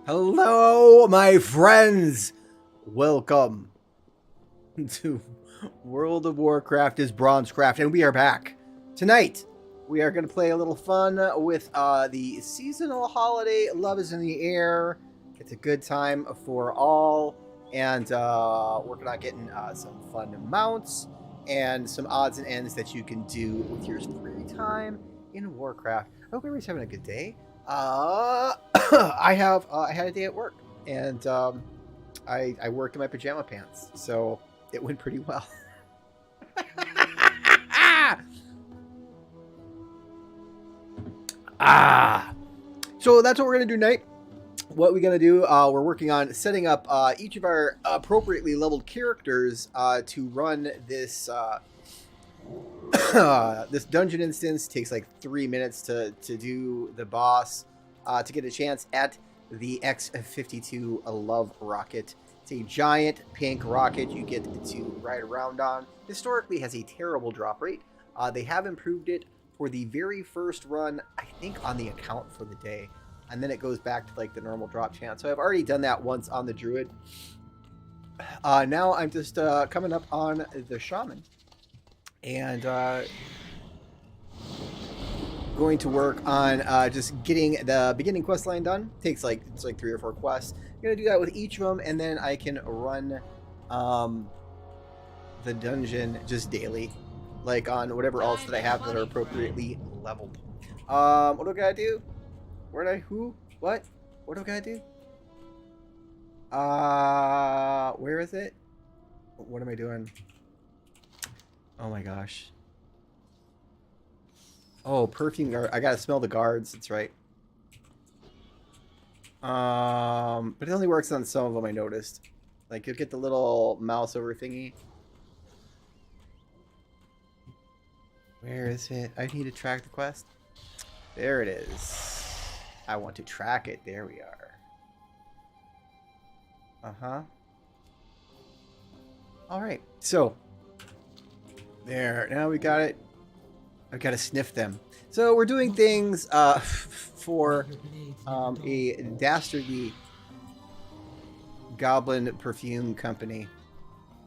Hello, my friends! Welcome to World of Warcraft is BronzeCraft, and we are back. Tonight, we are going to play a little fun with the seasonal holiday. Love is in the air. It's a good time for all, and working on getting some fun mounts and some odds and ends that you can do with your free time in Warcraft. I hope everybody's having a good day. I had a day at work, and I worked in my pajama pants, so it went pretty well. So that's what we're gonna do tonight. What we're gonna do, we're working on setting up each of our appropriately leveled characters to run this this dungeon instance. Takes like 3 minutes to do the boss, to get a chance at the X-52 Love Rocket. It's a giant pink rocket you get to ride around on. Historically has a terrible drop rate. They have improved it for the very first run, I think, on the account for the day, and then it goes back to like the normal drop chance. So I've already done that once on the druid. Now I'm just coming up on the shaman, and going to work on just getting the beginning quest line done. It's like 3 or 4 quests. I'm gonna do that with each of them, and then I can run the dungeon just daily, like on whatever else that I have that are appropriately leveled. What do I gotta do? What do I gotta do? Where is it? What am I doing? Oh my gosh. Oh, perfume guard. I gotta smell the guards. That's right. But it only works on some of them, I noticed. Like, you'll get the little mouse over thingy. Where is it? I need to track the quest. There it is. I want to track it. There we are. Uh-huh. Alright, so. There. Now we got it. I've got to sniff them. So we're doing things for a dastardly goblin perfume company.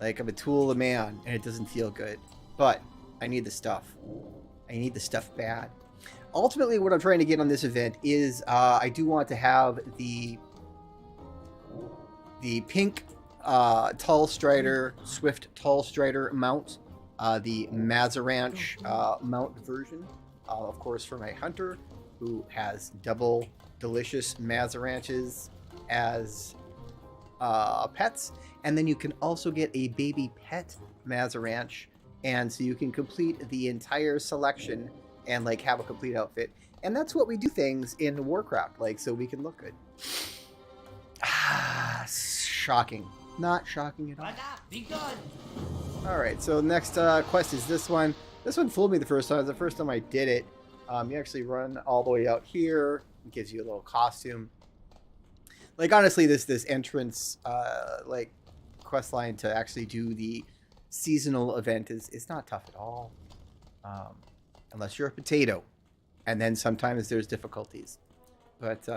Like, I'm a tool of man, and it doesn't feel good. But I need the stuff. I need the stuff bad. Ultimately, what I'm trying to get on this event is I do want to have the pink Tall Strider, Swift Tall Strider mount. The Mazaranch mount version, of course, for my hunter, who has double delicious Mazaranches as pets. And then you can also get a baby pet Mazaranch, and so you can complete the entire selection and like have a complete outfit. And that's what we do things in Warcraft, like, so we can look good. Shocking. Not shocking at all. Be good. Alright, so next quest is this one. This one fooled me the first time. It was the first time I did it. You actually run all the way out here. It gives you a little costume. Like, honestly, this entrance like quest line to actually do the seasonal event is not tough at all. Unless you're a potato. And then sometimes there's difficulties. But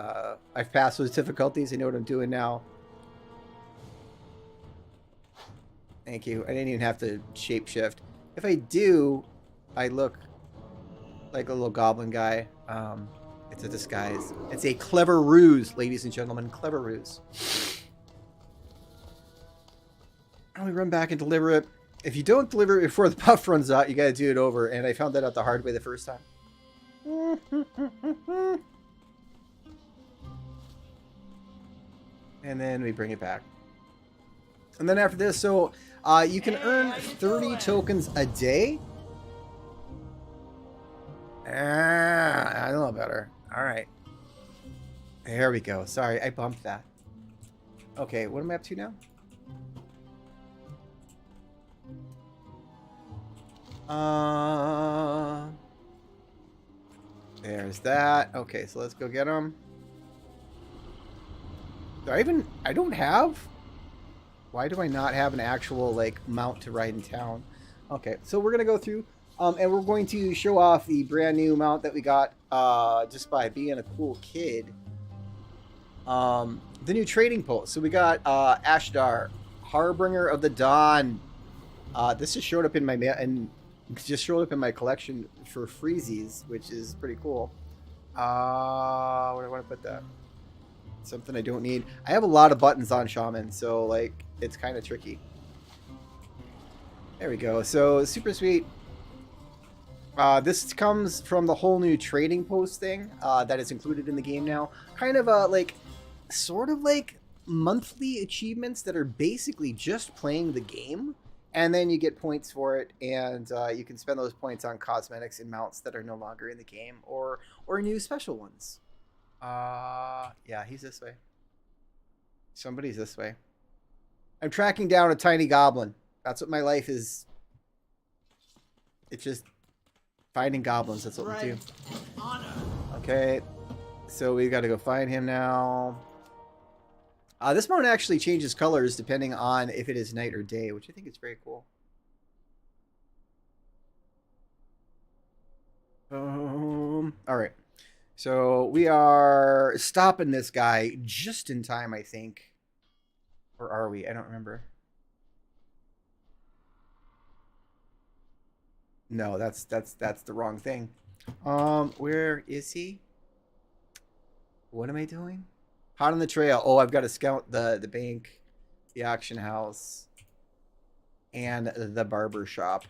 I've passed those difficulties. I know what I'm doing now. Thank you. I didn't even have to shapeshift. If I do, I look like a little goblin guy. It's a disguise. It's a clever ruse, ladies and gentlemen. Clever ruse. And we run back and deliver it. If you don't deliver it before the buff runs out, you gotta do it over. And I found that out the hard way the first time. And then we bring it back. And then after this, so you can earn 30 tokens a day. I know better. All right. There we go. Sorry, I bumped that. Okay, what am I up to now? There's that. Okay, so let's go get them. I don't have... Why do I not have an actual, like, mount to ride in town? Okay, so we're going to go through, and we're going to show off the brand new mount that we got just by being a cool kid. The new trading post. So we got Ashdar, Harbinger of the Dawn. This just showed up in my mail and just showed up in my collection for freezies, which is pretty cool. Where do I want to put that? Something I don't need. I have a lot of buttons on Shaman, so like it's kind of tricky. There we go. So super sweet. This comes from the whole new trading post thing that is included in the game now. Kind of like, sort of like monthly achievements that are basically just playing the game, and then you get points for it, and you can spend those points on cosmetics and mounts that are no longer in the game, or new special ones. Yeah, he's this way. Somebody's this way. I'm tracking down a tiny goblin. That's what my life is. It's just finding goblins. That's what we do. Okay, so we got to go find him now. This mode actually changes colors depending on if it is night or day, which I think is very cool. All right. So we are stopping this guy just in time, I think. Or are we? I don't remember. No, that's the wrong thing. Where is he? What am I doing? Hot on the trail. Oh, I've got to scout the bank, the auction house, and the barber shop.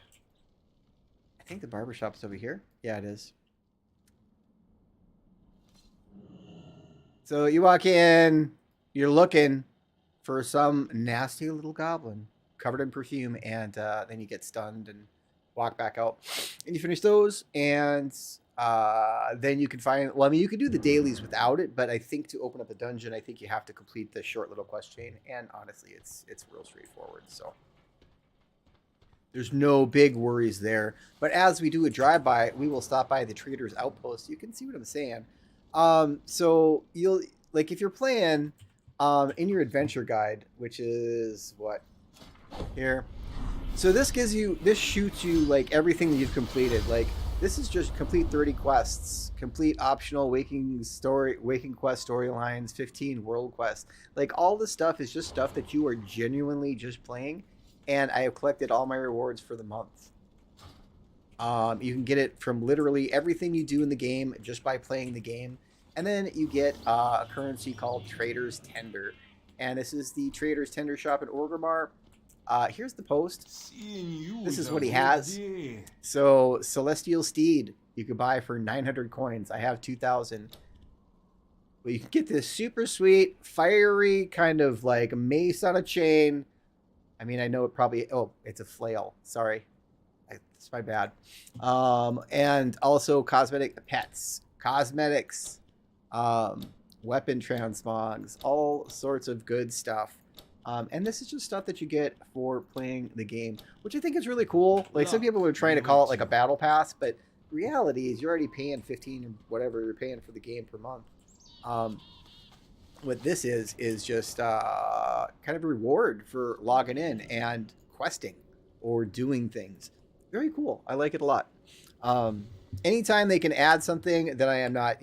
I think the barber shop's over here. Yeah, it is. So you walk in, you're looking for some nasty little goblin covered in perfume, and then you get stunned and walk back out. And you finish those, and then you can find... Well, I mean, you can do the dailies without it, but I think to open up a dungeon, I think you have to complete the short little quest chain, and honestly, it's real straightforward, so... There's no big worries there. But as we do a drive-by, we will stop by the Trader's Outpost. You can see what I'm saying. So you'll, like, if you're playing in your adventure guide, which is what here. So this shoots you like everything that you've completed. Like, this is just complete 30 quests, complete optional waking quest storylines, 15 world quests. Like, all this stuff is just stuff that you are genuinely just playing, and I have collected all my rewards for the month. You can get it from literally everything you do in the game just by playing the game. And then you get a currency called Trader's Tender. And this is the Trader's Tender shop at Orgrimmar. Here's the post. This is what he has. So, Celestial Steed, you could buy for 900 coins. I have 2,000. But you can get this super sweet, fiery, kind of like mace on a chain. I mean, I know it probably... Oh, it's a flail. Sorry. It's my bad. And also cosmetic pets, cosmetics, weapon transmogs, all sorts of good stuff. And this is just stuff that you get for playing the game, which I think is really cool. Like, some people are trying to call it like a battle pass, but reality is you're already paying 15 or whatever you're paying for the game per month. What this is just kind of a reward for logging in and questing or doing things. Very cool. I like it a lot. Anytime they can add something that I am not,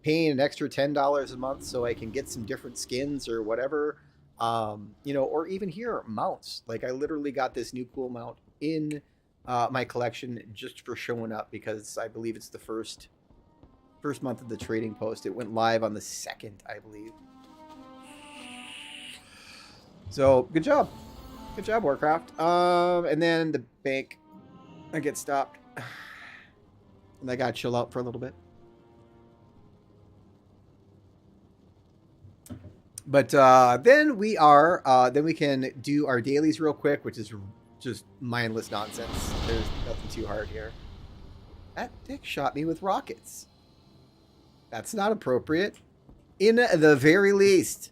paying an extra $10 a month so I can get some different skins or whatever, or even here, mounts. Like, I literally got this new cool mount in my collection just for showing up because I believe it's the first month of the trading post. It went live on the 2nd, I believe. So, good job. Good job, Warcraft. And then the bank... I get stopped, and I gotta chill out for a little bit. But then we can do our dailies real quick, which is just mindless nonsense. There's nothing too hard here. That dick shot me with rockets. That's not appropriate, in the very least.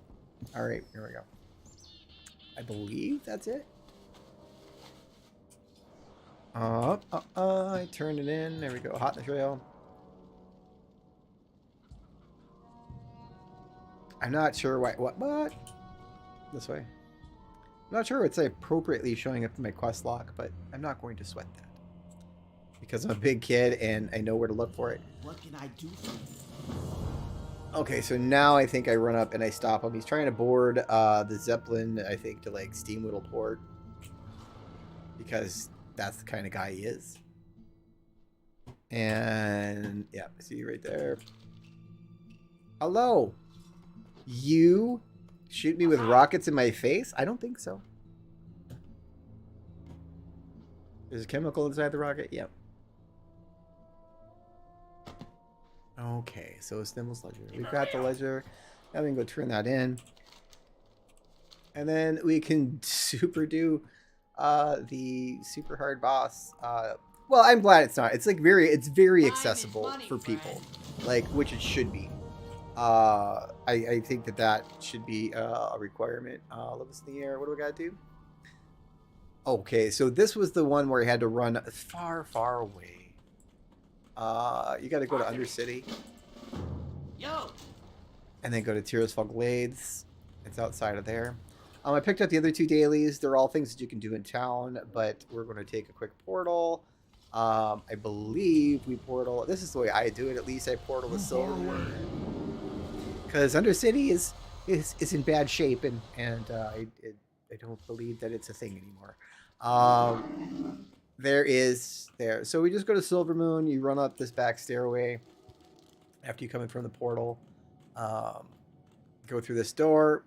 All right, here we go. I believe that's it. I turned it in. There we go. Hot in the trail. I'm not sure why. What? This way. I'm not sure it's appropriately showing up in my quest log, but I'm not going to sweat that because I'm a big kid and I know where to look for it. What can I do for you? Okay, so now I think I run up and I stop him. He's trying to board the Zeppelin, I think, to like Steam Whittle port. Because that's the kind of guy he is. And yeah, I see you right there. Hello. You shoot me with rockets in my face? I don't think so. There's a chemical inside the rocket? Yep. Okay, so it's Nimble's Ledger. We've got the ledger. Now we can go turn that in. And then we can super do the super hard boss. Well, I'm glad it's not. It's like it's very accessible for people, like, which it should be. I think that should be a requirement. Levels in the air. What do we gotta do? Okay, so this was the one where you had to run far, far away. You got to go to Undercity. Yo. And then go to Tearsfall Glades. It's outside of there. I picked up the other 2 dailies. They're all things that you can do in town, but we're going to take a quick portal. I believe we portal. This is the way I do it. At least I portal the Silver. Because Undercity is in bad shape, and I don't believe that it's a thing anymore. There. So we just go to Silver Moon. You run up this back stairway after you come in from the portal. Go through this door.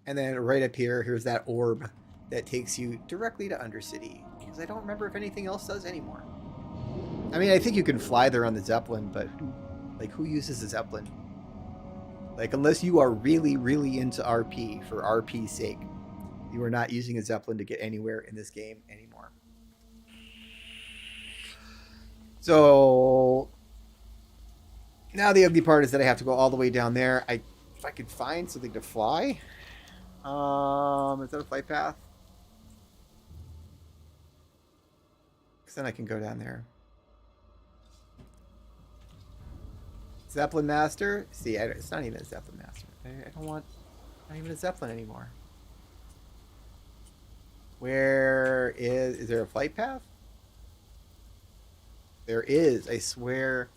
And then right up here, here's that orb that takes you directly to Undercity. Because I don't remember if anything else does anymore. I mean, I think you can fly there on the Zeppelin, but like, who uses the Zeppelin? Like, unless you are really, really into RP for RP's sake, you are not using a Zeppelin to get anywhere in this game anymore. So now the ugly part is that I have to go all the way down there. If I could find something to fly. Is that a flight path? Because then I can go down there. Zeppelin Master. See, it's not even a Zeppelin Master. I don't want not even a Zeppelin anymore. Where is there a flight path? There is, I swear.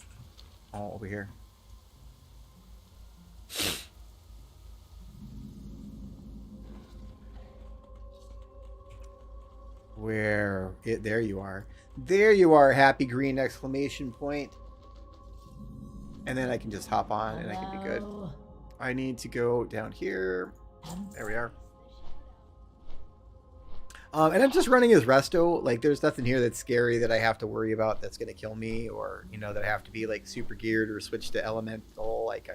Oh, over here. There you are. There you are, happy green exclamation point. And then I can just hop on and I can be good. I need to go down here. There we are. And I'm just running as Resto. Like, there's nothing here that's scary that I have to worry about that's going to kill me, or, you know, that I have to be like super geared or switch to elemental. Like,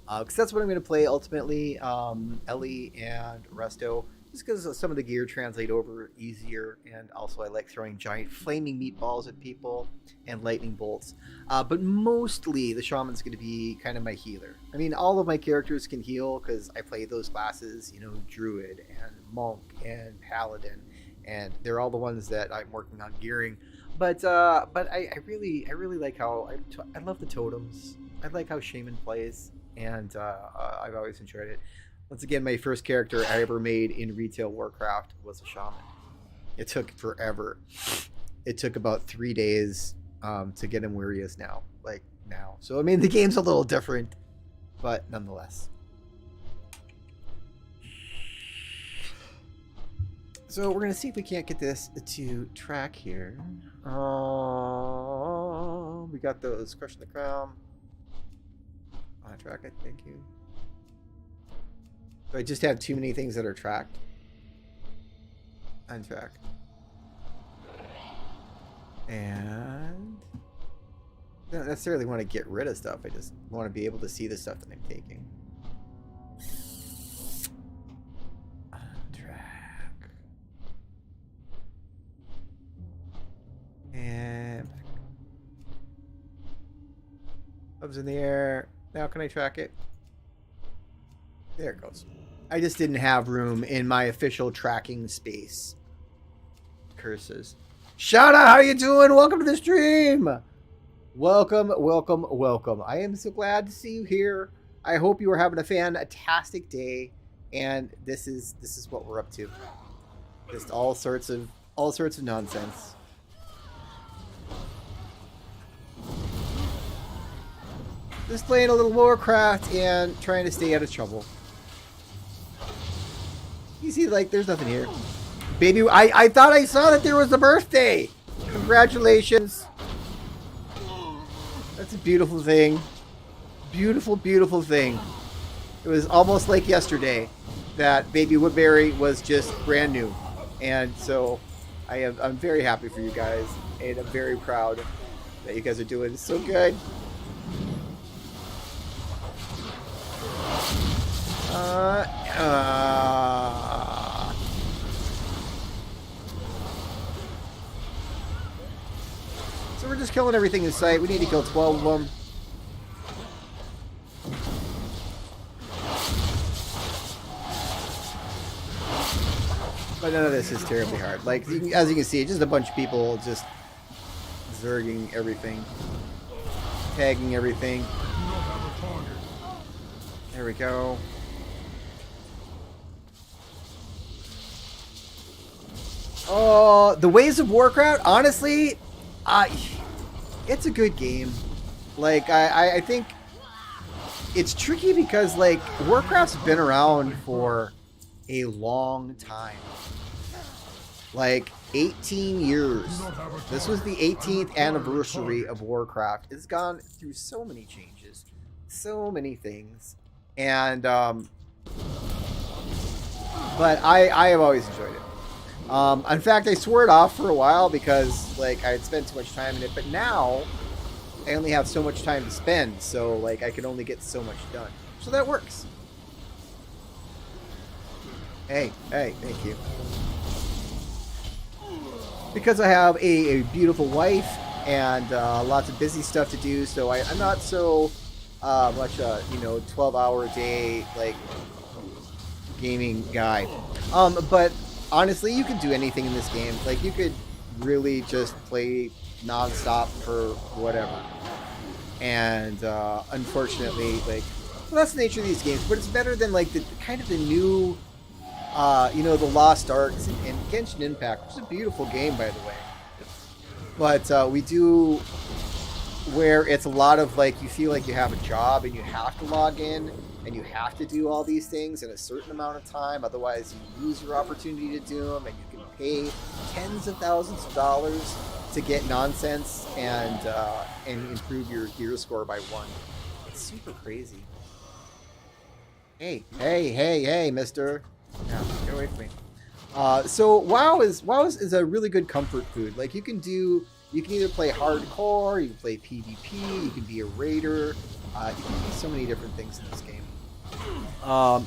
because that's what I'm going to play ultimately. Ellie and Resto, just because some of the gear translate over easier, and also I like throwing giant flaming meatballs at people and lightning bolts. But mostly the shaman's going to be kind of my healer. I mean, all of my characters can heal because I play those classes, you know, druid and monk and paladin, and they're all the ones that I'm working on gearing. But I really like how I love the totems. I like how shaman plays, and I've always enjoyed it. Once again, my first character I ever made in retail Warcraft was a shaman. It took forever. It took about 3 days to get him where he is now. Like, now. So, I mean, the game's a little different, but nonetheless. So, we're going to see if we can't get this to track here. We got those Crushing the Crown. On track it, thank you. Do I just have too many things that are tracked? Untracked. And I don't necessarily want to get rid of stuff. I just want to be able to see the stuff that I'm taking. Untrack. And hubs in the air. Now can I track it? There it goes. I just didn't have room in my official tracking space. Curses. Shada, how you doing? Welcome to the stream. Welcome, welcome, welcome. I am so glad to see you here. I hope you are having a fantastic day, and this is what we're up to. Just all sorts of nonsense. Just playing a little Warcraft and trying to stay out of trouble. You see, like, there's nothing here. Baby, I thought I saw that there was a birthday. Congratulations. That's a beautiful thing. Beautiful, beautiful thing. It was almost like yesterday that Baby Woodbury was just brand new. And so I'm very happy for you guys. And I'm very proud that you guys are doing so good. So we're just killing everything in sight. We need to kill 12 of them. But none of this is terribly hard. Like, as you can see, just a bunch of people just zerging everything. Tagging everything. There we go. Oh, the Ways of Warcraft, honestly, it's a good game. Like, I think it's tricky because, like, Warcraft's been around for a long time. Like, 18 years. This was the 18th anniversary of Warcraft. It's gone through so many changes. So many things. And, but I have always enjoyed it. In fact, I swore it off for a while because, like, I had spent too much time in it. But now, I only have so much time to spend. So, like, I can only get so much done. So that works. Hey, thank you. Because I have a beautiful wife and lots of busy stuff to do, so I'm not so much a 12-hour a day like gaming guy. But honestly, you could do anything in this game. Like, you could really just play nonstop for whatever. And unfortunately, like, well, that's the nature of these games. But it's better than like the kind of the new. The Lost Arks and Genshin Impact, which is a beautiful game, by the way. But we do where it's a lot of, like, you feel like you have a job and you have to log in and you have to do all these things in a certain amount of time. Otherwise, you lose your opportunity to do them, and you can pay tens of thousands of dollars to get nonsense and improve your gear score by 1. It's super crazy. Hey, mister. Yeah, get away from me. So WoW is a really good comfort food. Like, you can either play hardcore, you can play PvP, you can be a raider, you can do so many different things in this game.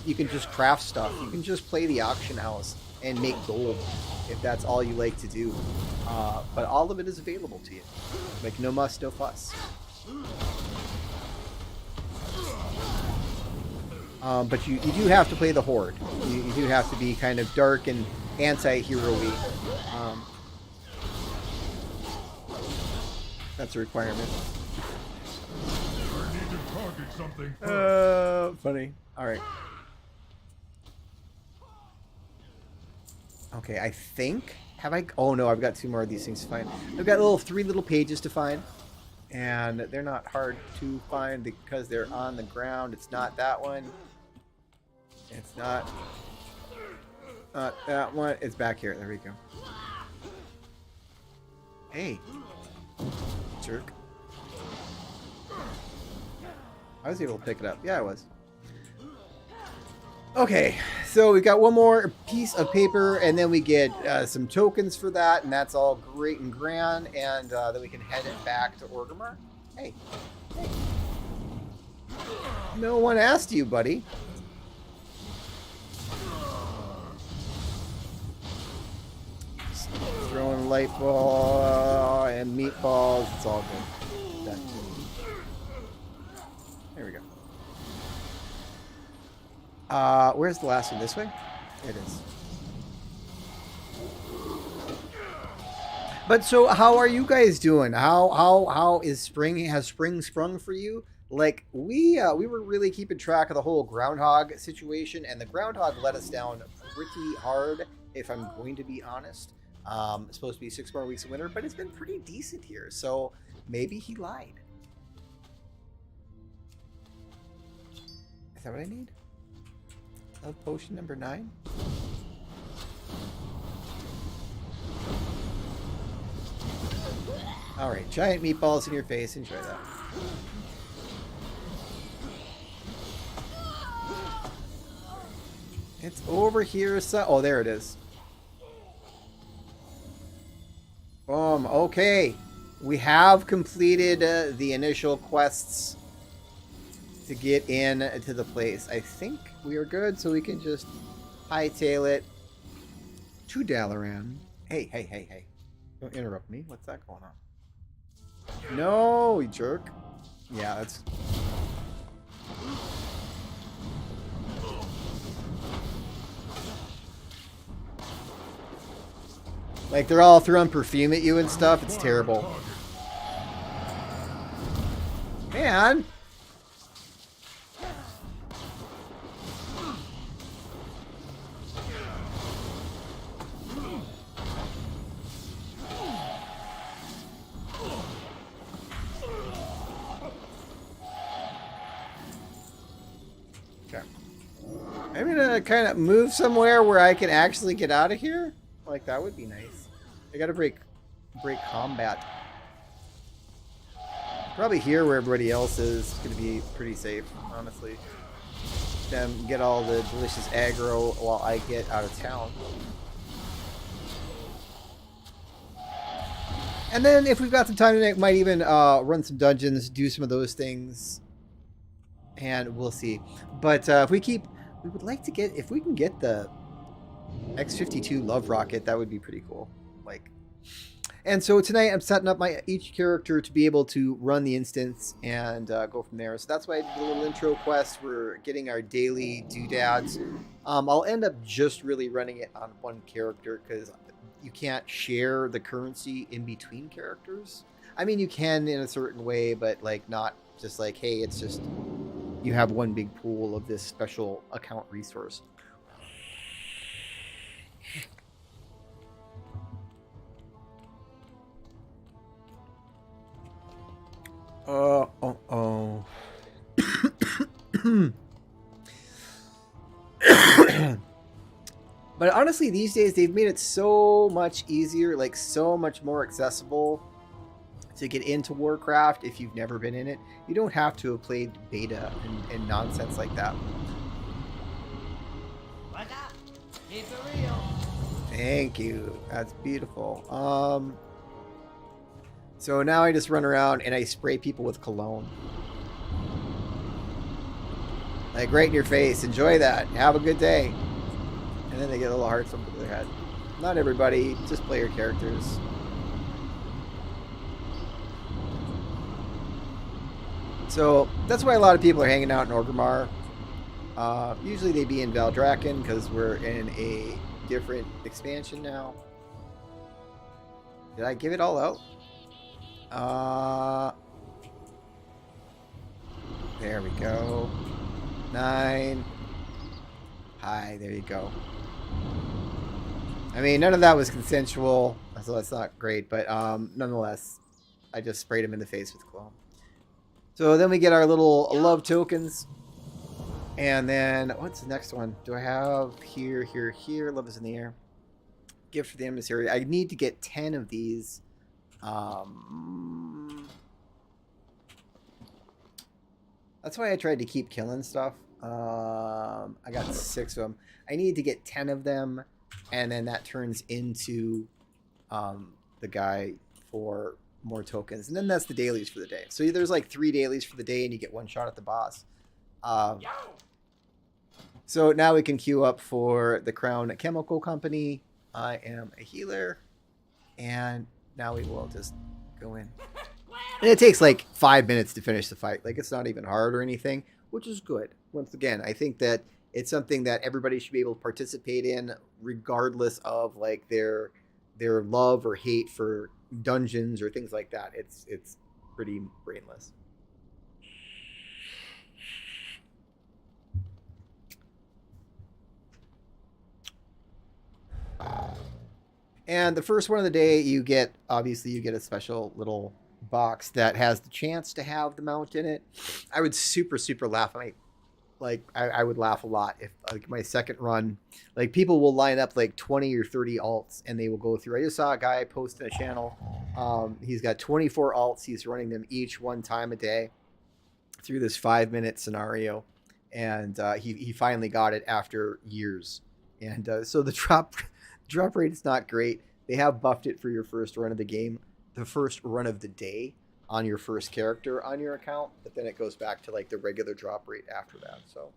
You can just craft stuff. You can just play the auction house and make gold if that's all you like to do. But all of it is available to you. Like, no muss, no fuss. But you do have to play the Horde. You do have to be kind of dark and anti-hero-y. That's a requirement. Funny. All right. Okay, I think. Have I? Oh no, I've got 2 more of these things to find. I've got 3 little pages to find. And they're not hard to find because they're on the ground. It's not that one. It's not that one. It's back here. There we go. Hey. Jerk. I was able to pick it up. Yeah, I was. Okay, so we got one more piece of paper, and then we get some tokens for that, and that's all great and grand, and then we can head it back to Orgrimmar. Hey. No one asked you, buddy. Just throwing light ball and meatballs. It's all good. Done. There we go. Where's the last one? This way? It is. But so, how are you guys doing? How is spring? Has spring sprung for you? Like, we were really keeping track of the whole groundhog situation, and the groundhog let us down pretty hard, if I'm going to be honest. It's supposed to be 6 more weeks of winter, but it's been pretty decent here, so maybe he lied. that what I need? Love potion number 9? Alright, giant meatballs in your face. Enjoy that. It's over here. Oh, there it is. Okay. We have completed the initial quests to get in to the place. I think we are good, so we can just hightail it to Dalaran. Hey. Don't interrupt me. What's that going on? No, you jerk. Yeah, that's... Like, they're all throwing perfume at you and stuff. It's terrible. Man! Okay. I'm gonna kind of move somewhere where I can actually get out of here. Like, that would be nice. I gotta break combat. Probably here where everybody else is gonna be pretty safe, honestly. Them get all the delicious aggro while I get out of town. And then if we've got some time tonight, might even run some dungeons, do some of those things, and we'll see. But we would like to get, if we can get the X-52 Love Rocket, that would be pretty cool. Like, and so tonight I'm setting up each character to be able to run the instance and go from there. So that's why I did the little intro quest. We're getting our daily doodads. I'll end up just really running it on one character because you can't share the currency in between characters. I mean, you can in a certain way, but like not just like, hey, it's just you have one big pool of this special account resource. But honestly, these days they've made it so much easier, like so much more accessible to get into Warcraft if you've never been in it. You don't have to have played beta and nonsense like that. What's up? Keep it real. Thank you. That's beautiful. So now I just run around and I spray people with cologne. Like right in your face. Enjoy that. Have a good day. And then they get little hearts over their head. Not everybody, just player characters. So that's why a lot of people are hanging out in Orgrimmar. Usually they be in Valdrakken because we're in a different expansion now. Did I give it all out? There we go. 9. Hi, there you go. I mean, none of that was consensual, so that's not great, but nonetheless, I just sprayed him in the face with cologne. So then we get our little love tokens. And then, what's the next one? Do I have here? Love is in the air. Gift for the emissary. I need to get 10 of these. That's why I tried to keep killing stuff. I got 6 of them. I need to get 10 of them, and then that turns into the guy for more tokens. And then that's the dailies for the day. So there's like 3 dailies for the day, and you get 1 shot at the boss. So now we can queue up for the Crown Chemical Company. I am a healer, and now we will just go in. And it takes like 5 minutes to finish the fight. Like, it's not even hard or anything, which is good. Once again, I think that it's something that everybody should be able to participate in, regardless of like their love or hate for dungeons or things like that. It's pretty brainless. And the first one of the day, you get a special little box that has the chance to have the mount in it. I would super laugh. like I would laugh a lot if like my second run, like people will line up like 20 or 30 alts and they will go through. I just saw a guy post in a channel. He's got 24 alts. He's running them each one time a day through this 5-minute scenario, and he finally got it after years. And so the drop rate is not great. They have buffed it for your first run of the game, the first run of the day on your first character on your account, but then it goes back to like the regular drop rate after that. So,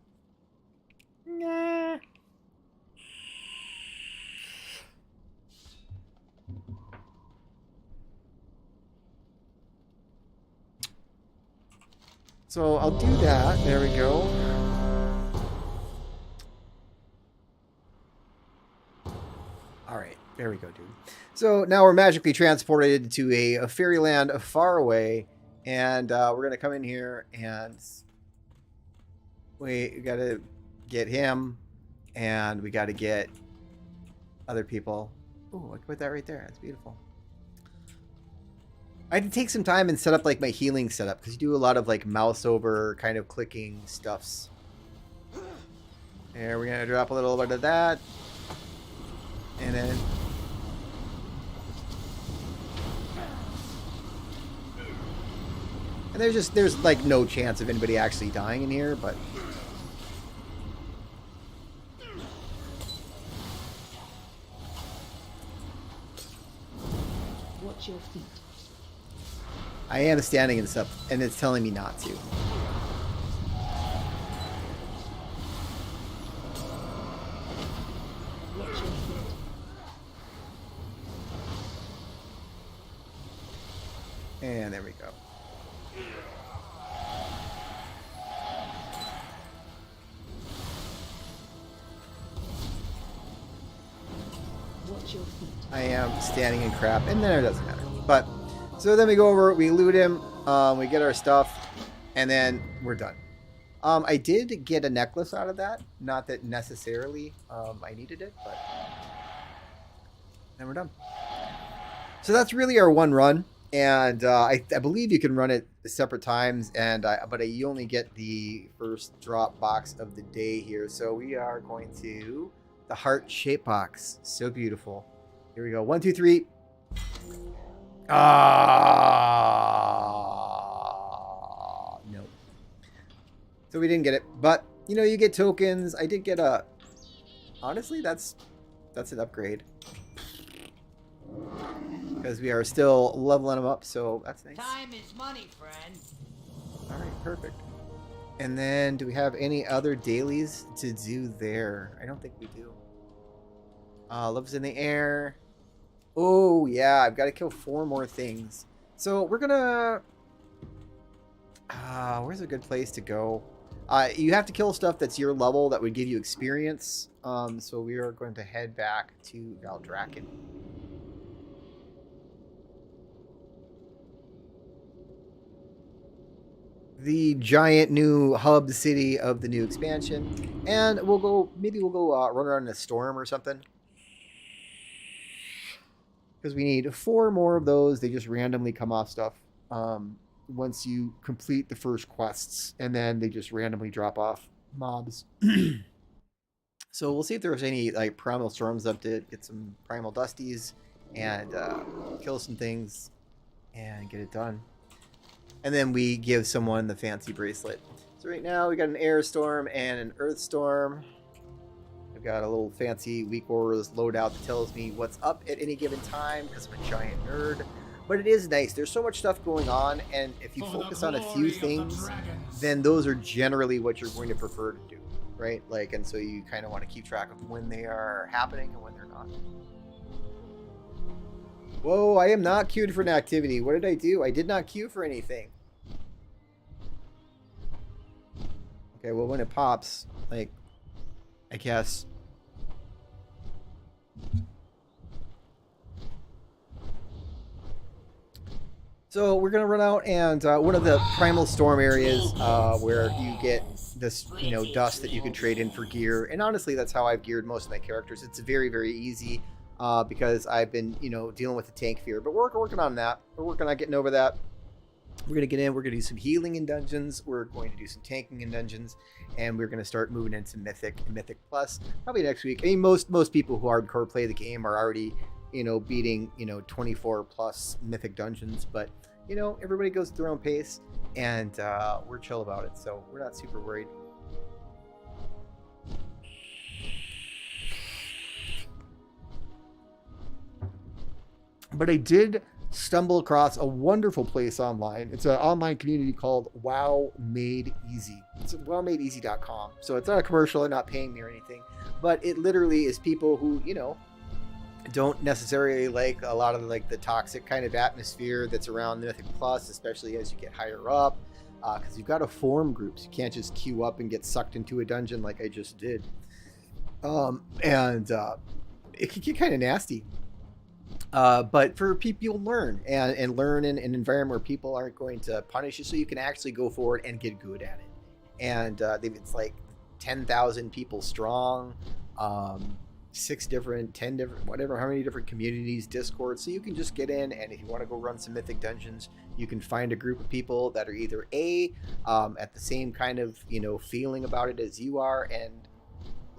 nah. So I'll do that. There we go. All right, there we go, dude. So now we're magically transported to a fairyland far away, and we're gonna come in here and we gotta get him, and we gotta get other people. Oh, I can put that right there. That's beautiful. I had to take some time and set up like my healing setup because you do a lot of like mouse over kind of clicking stuffs. There, we're gonna drop a little bit of that, and then there's like no chance of anybody actually dying in here, but watch your feet. I am standing in stuff, and it's telling me not to. Watch your feet. And there we go. Watch your feet. I am standing in crap, and then it doesn't matter. But so then we go over, we loot him, we get our stuff, and then we're done. I did get a necklace out of that. Not that necessarily I needed it, but then we're done. So that's really our one run, and I believe you can run it separate times, and but you only get the first drop box of the day here. So we are going to the heart shape box. So beautiful. Here we go. 1, 2, 3. No. So we didn't get it, but you know, you get tokens. I did get a. Honestly, that's an upgrade because we are still leveling them up. So that's nice. Time is money, friend. All right, perfect. And then, do we have any other dailies to do there? I don't think we do. Love's in the air. Oh, yeah, I've got to kill 4 more things. So we're gonna... where's a good place to go? You have to kill stuff that's your level that would give you experience. So we are going to head back to Valdrakken. The giant new hub city of the new expansion. And we'll go, maybe we'll go run around in a storm or something. Because we need 4 more of those. They just randomly come off stuff once you complete the first quests. And then they just randomly drop off mobs. So we'll see if there's any like primal storms up to get some primal dusties. And kill some things. And get it done. And then we give someone the fancy bracelet. So right now we got an air storm and an earth storm. I've got a little fancy weak auras loadout that tells me what's up at any given time because I'm a giant nerd. But it is nice. There's so much stuff going on, and if you focus on a few things, then those are generally what you're going to prefer to do, right? Like, and so you kind of want to keep track of when they are happening and when they're not. Whoa, I am not queued for an activity. What did I do? I did not queue for anything. Okay, well, when it pops, like, I guess. So we're gonna run out, and one of the primal storm areas where you get this, you know, dust that you can trade in for gear. And honestly, that's how I've geared most of my characters. It's very, very easy because I've been, you know, dealing with the tank fear. But we're working on that. We're working on getting over that. We're going to get in. We're going to do some healing in dungeons. We're going to do some tanking in dungeons. And we're going to start moving into Mythic and Mythic Plus probably next week. I mean, most people who hardcore play the game are already, beating, 24 plus Mythic dungeons. But, everybody goes at their own pace. And we're chill about it. So we're not super worried. But I did stumble across a wonderful place online. It's an online community called WoW Made Easy. It's wowmadeeasy.com. So it's not a commercial, they're not paying me or anything, but it literally is people who, don't necessarily like a lot of like the toxic kind of atmosphere that's around Mythic Plus, especially as you get higher up, because you've got to form groups. You can't just queue up and get sucked into a dungeon like I just did. And it can get kind of nasty. But for people, you'll learn and learn in an environment where people aren't going to punish you, so you can actually go forward and get good at it. And it's like 10,000 people strong, 10 different, whatever, how many different communities, Discord. So you can just get in, and if you want to go run some Mythic dungeons, you can find a group of people that are either at the same kind of feeling about it as you are, and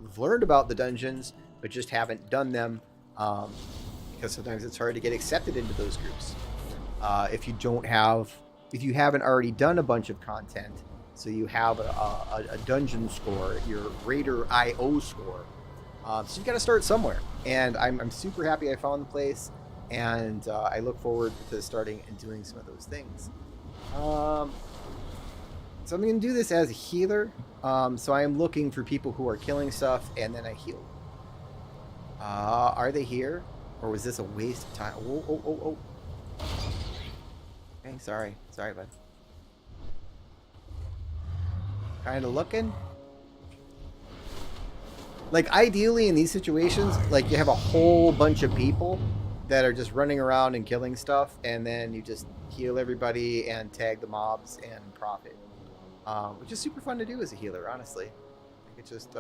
have learned about the dungeons but just haven't done them. Because sometimes it's hard to get accepted into those groups. If you haven't already done a bunch of content, so you have a dungeon score, your Raider IO score. So you've got to start somewhere. And I'm super happy I found the place, and I look forward to starting and doing some of those things. So I'm going to do this as a healer. So I am looking for people who are killing stuff, and then I heal. Are they here? Or was this a waste of time? Oh. Okay, sorry, bud. Kind of looking. Like, ideally in these situations, like, you have a whole bunch of people that are just running around and killing stuff, and then you just heal everybody and tag the mobs and profit. Which is super fun to do as a healer, honestly. I think it's just,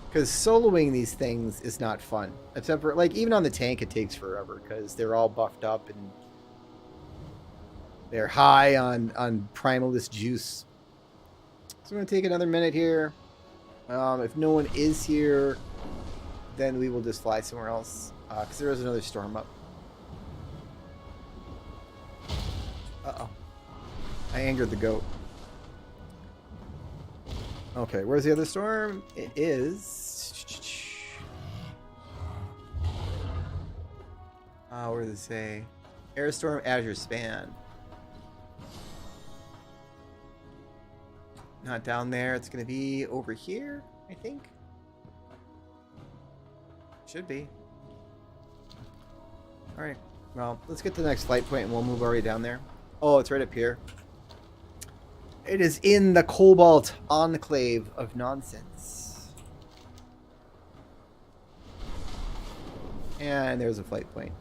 because soloing these things is not fun. Except for, like, even on the tank it takes forever because they're all buffed up and they're high on Primalist juice. So I'm going to take another minute here. If no one is here, then we will just fly somewhere else. Because there is another storm up. Uh-oh. I angered the goat. Okay, where's the other storm? It is... where does it say? Airstorm Azure Span. Not down there. It's going to be over here, I think. Should be. Alright. Well, let's get to the next flight point and we'll move our way down there. Oh, it's right up here. It is in the Cobalt Enclave of Nonsense. And there's a flight point.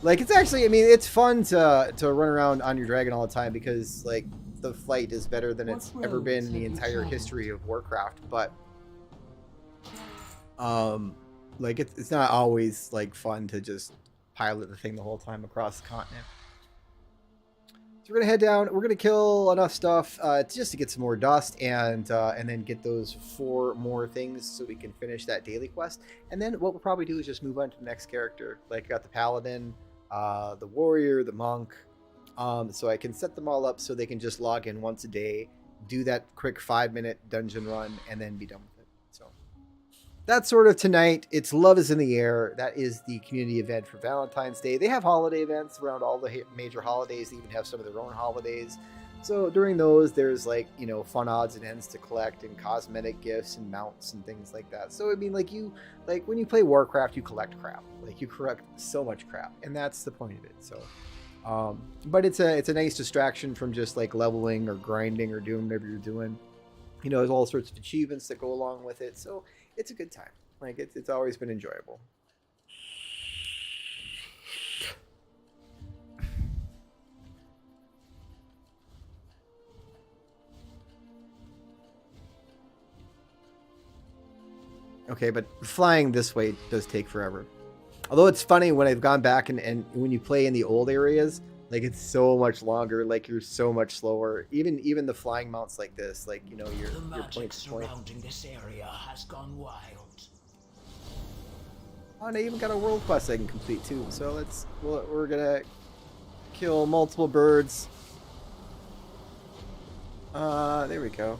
Like, it's actually, I mean, it's fun to run around on your dragon all the time because, like, the flight is better than it's ever been in the entire history of Warcraft. But, like, it's not always, like, fun to just pilot the thing the whole time across the continent. So we're gonna head down. We're gonna kill enough stuff just to get some more dust, and then get those 4 more things so we can finish that daily quest. And then what we'll probably do is just move on to the next character. Like, got the paladin, the warrior, the monk. So I can set them all up so they can just log in once a day, do that quick 5-minute dungeon run, and then be done with it. So that's sort of tonight. It's Love is in the Air. That is the community event for Valentine's Day. They have holiday events around all the major holidays. They even have some of their own holidays. So during those, there's, like, fun odds and ends to collect and cosmetic gifts and mounts and things like that. So, I mean, like, when you play Warcraft, you collect crap. Like, you collect so much crap, and that's the point of it. So, but it's a nice distraction from just, like, leveling or grinding or doing whatever you're doing. There's all sorts of achievements that go along with it. So it's a good time. Like, it's always been enjoyable. Okay, but flying this way does take forever. Although it's funny when I've gone back and when you play in the old areas, like it's so much longer, like you're so much slower. Even the flying mounts like this, like you know, The your magic point to point. surrounding this area has gone wild. Oh, and I even got a world quest I can complete too. So we're gonna kill multiple birds. There we go.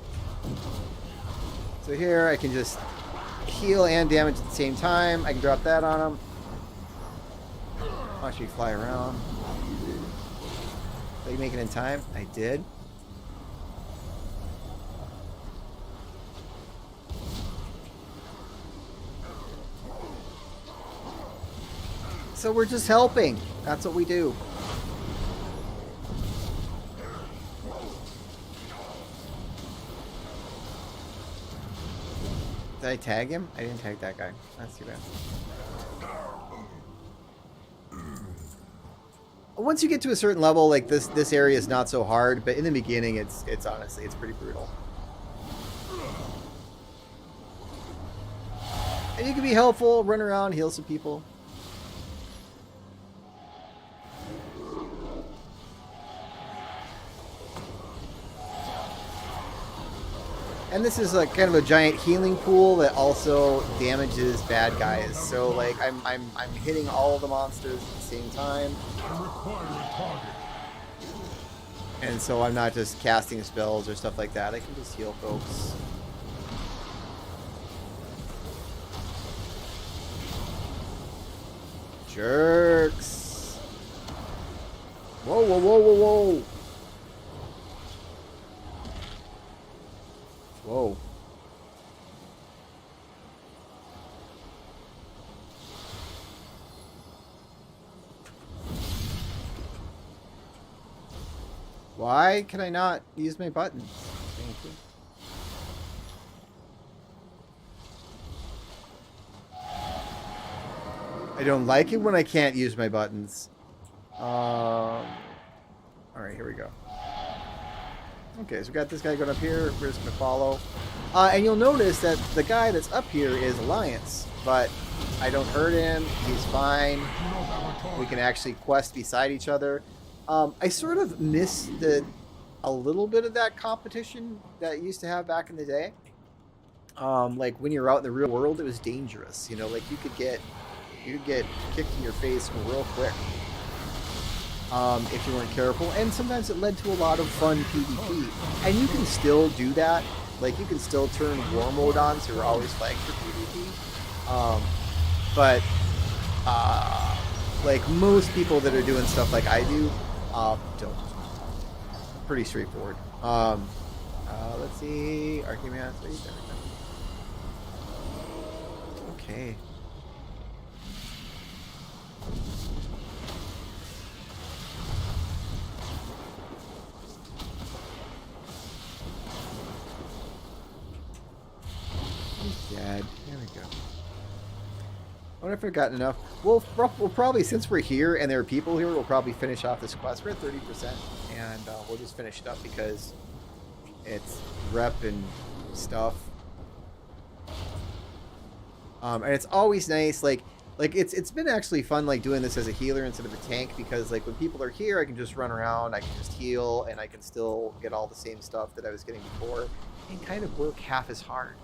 So here I can just heal and damage at the same time. I can drop that on them. Watch me fly around. Did I make it in time? I did. So we're just helping. That's what we do. Did I tag him? I didn't tag that guy. That's too bad. Once you get to a certain level, like this area is not so hard, but in the beginning, it's honestly it's pretty brutal. And you can be helpful, run around, heal some people. And this is like kind of a giant healing pool that also damages bad guys. So like I'm hitting all of the monsters at the same time. And so I'm not just casting spells or stuff like that. I can just heal folks. Jerks. Whoa, whoa, whoa, whoa, whoa. Whoa. Why can I not use my buttons? Thank you. I don't like it when I can't use my buttons. Alright, here we go. Okay, so we got this guy going up here. We're just going to follow. And you'll notice that the guy that's up here is Alliance, but I don't hurt him. He's fine. We can actually quest beside each other. I sort of miss a little bit of that competition that you used to have back in the day. Like when you're out in the real world, it was dangerous. You know, like you could get kicked in your face real quick. If you weren't careful, and sometimes it led to a lot of fun PvP. And you can still do that. Like, you can still turn war mode on, so you're always flagged for PvP. But like most people that are doing stuff like I do, don't. Pretty straightforward. Let's see, Archimedes. Okay. Dead. There we go. I wonder if I've gotten enough. We'll probably, since we're here and there are people here, we'll probably finish off this quest. We're at 30%, and we'll just finish it up because it's rep and stuff. And it's always nice, like it's been actually fun, like doing this as a healer instead of a tank, because like when people are here, I can just run around, I can just heal, and I can still get all the same stuff that I was getting before, and kind of work half as hard.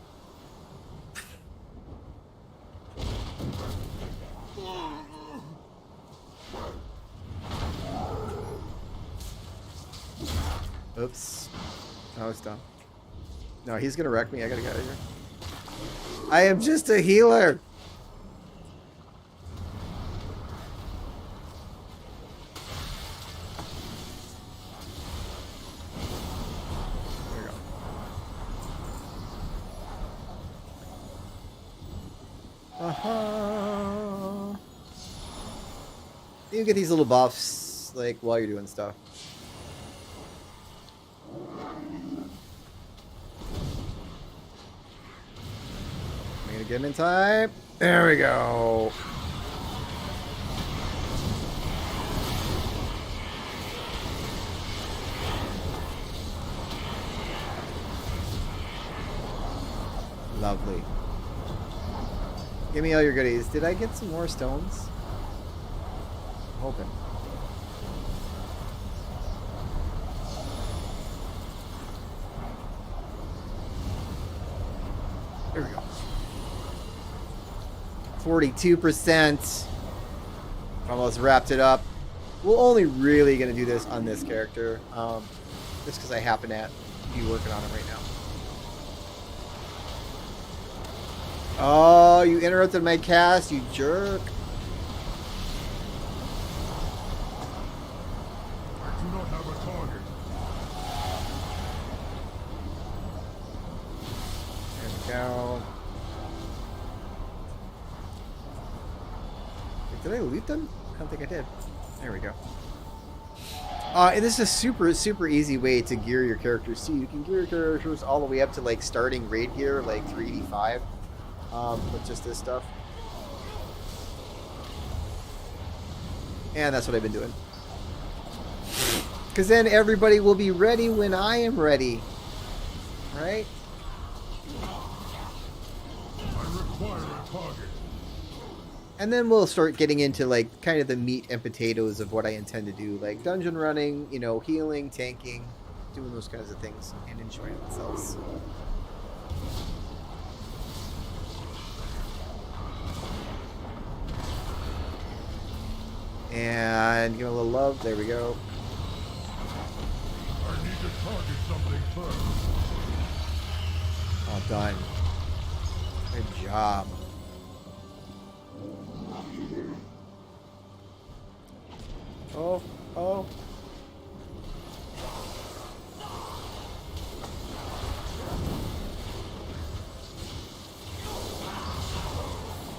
Oops. Oh, it's done. No, he's gonna wreck me. I gotta get out of here. I am just a healer. There we go. You get these little buffs like while you're doing stuff. I'm gonna get him in time. There we go. Lovely. Give me all your goodies. Did I get some more stones? hoping. There we go. 42%. Almost wrapped it up. We're only really going to do this on this character. Just because I happen to be working on it right now. Oh, you interrupted my cast, you jerk. I do not have a target. There we go. Did I loot them? I don't think I did. There we go. And this is a super easy way to gear your characters. See, you can gear your characters all the way up to like starting raid gear, like 385, with just this stuff. And that's what I've been doing. Because then everybody will be ready when I am ready. Right? I require a target. And then we'll start getting into like kind of the meat and potatoes of what I intend to do, like dungeon running, you know, healing, tanking, doing those kinds of things, and enjoying themselves. And give a little love. There we go. I need to target something first. All done. Good job. Oh, oh.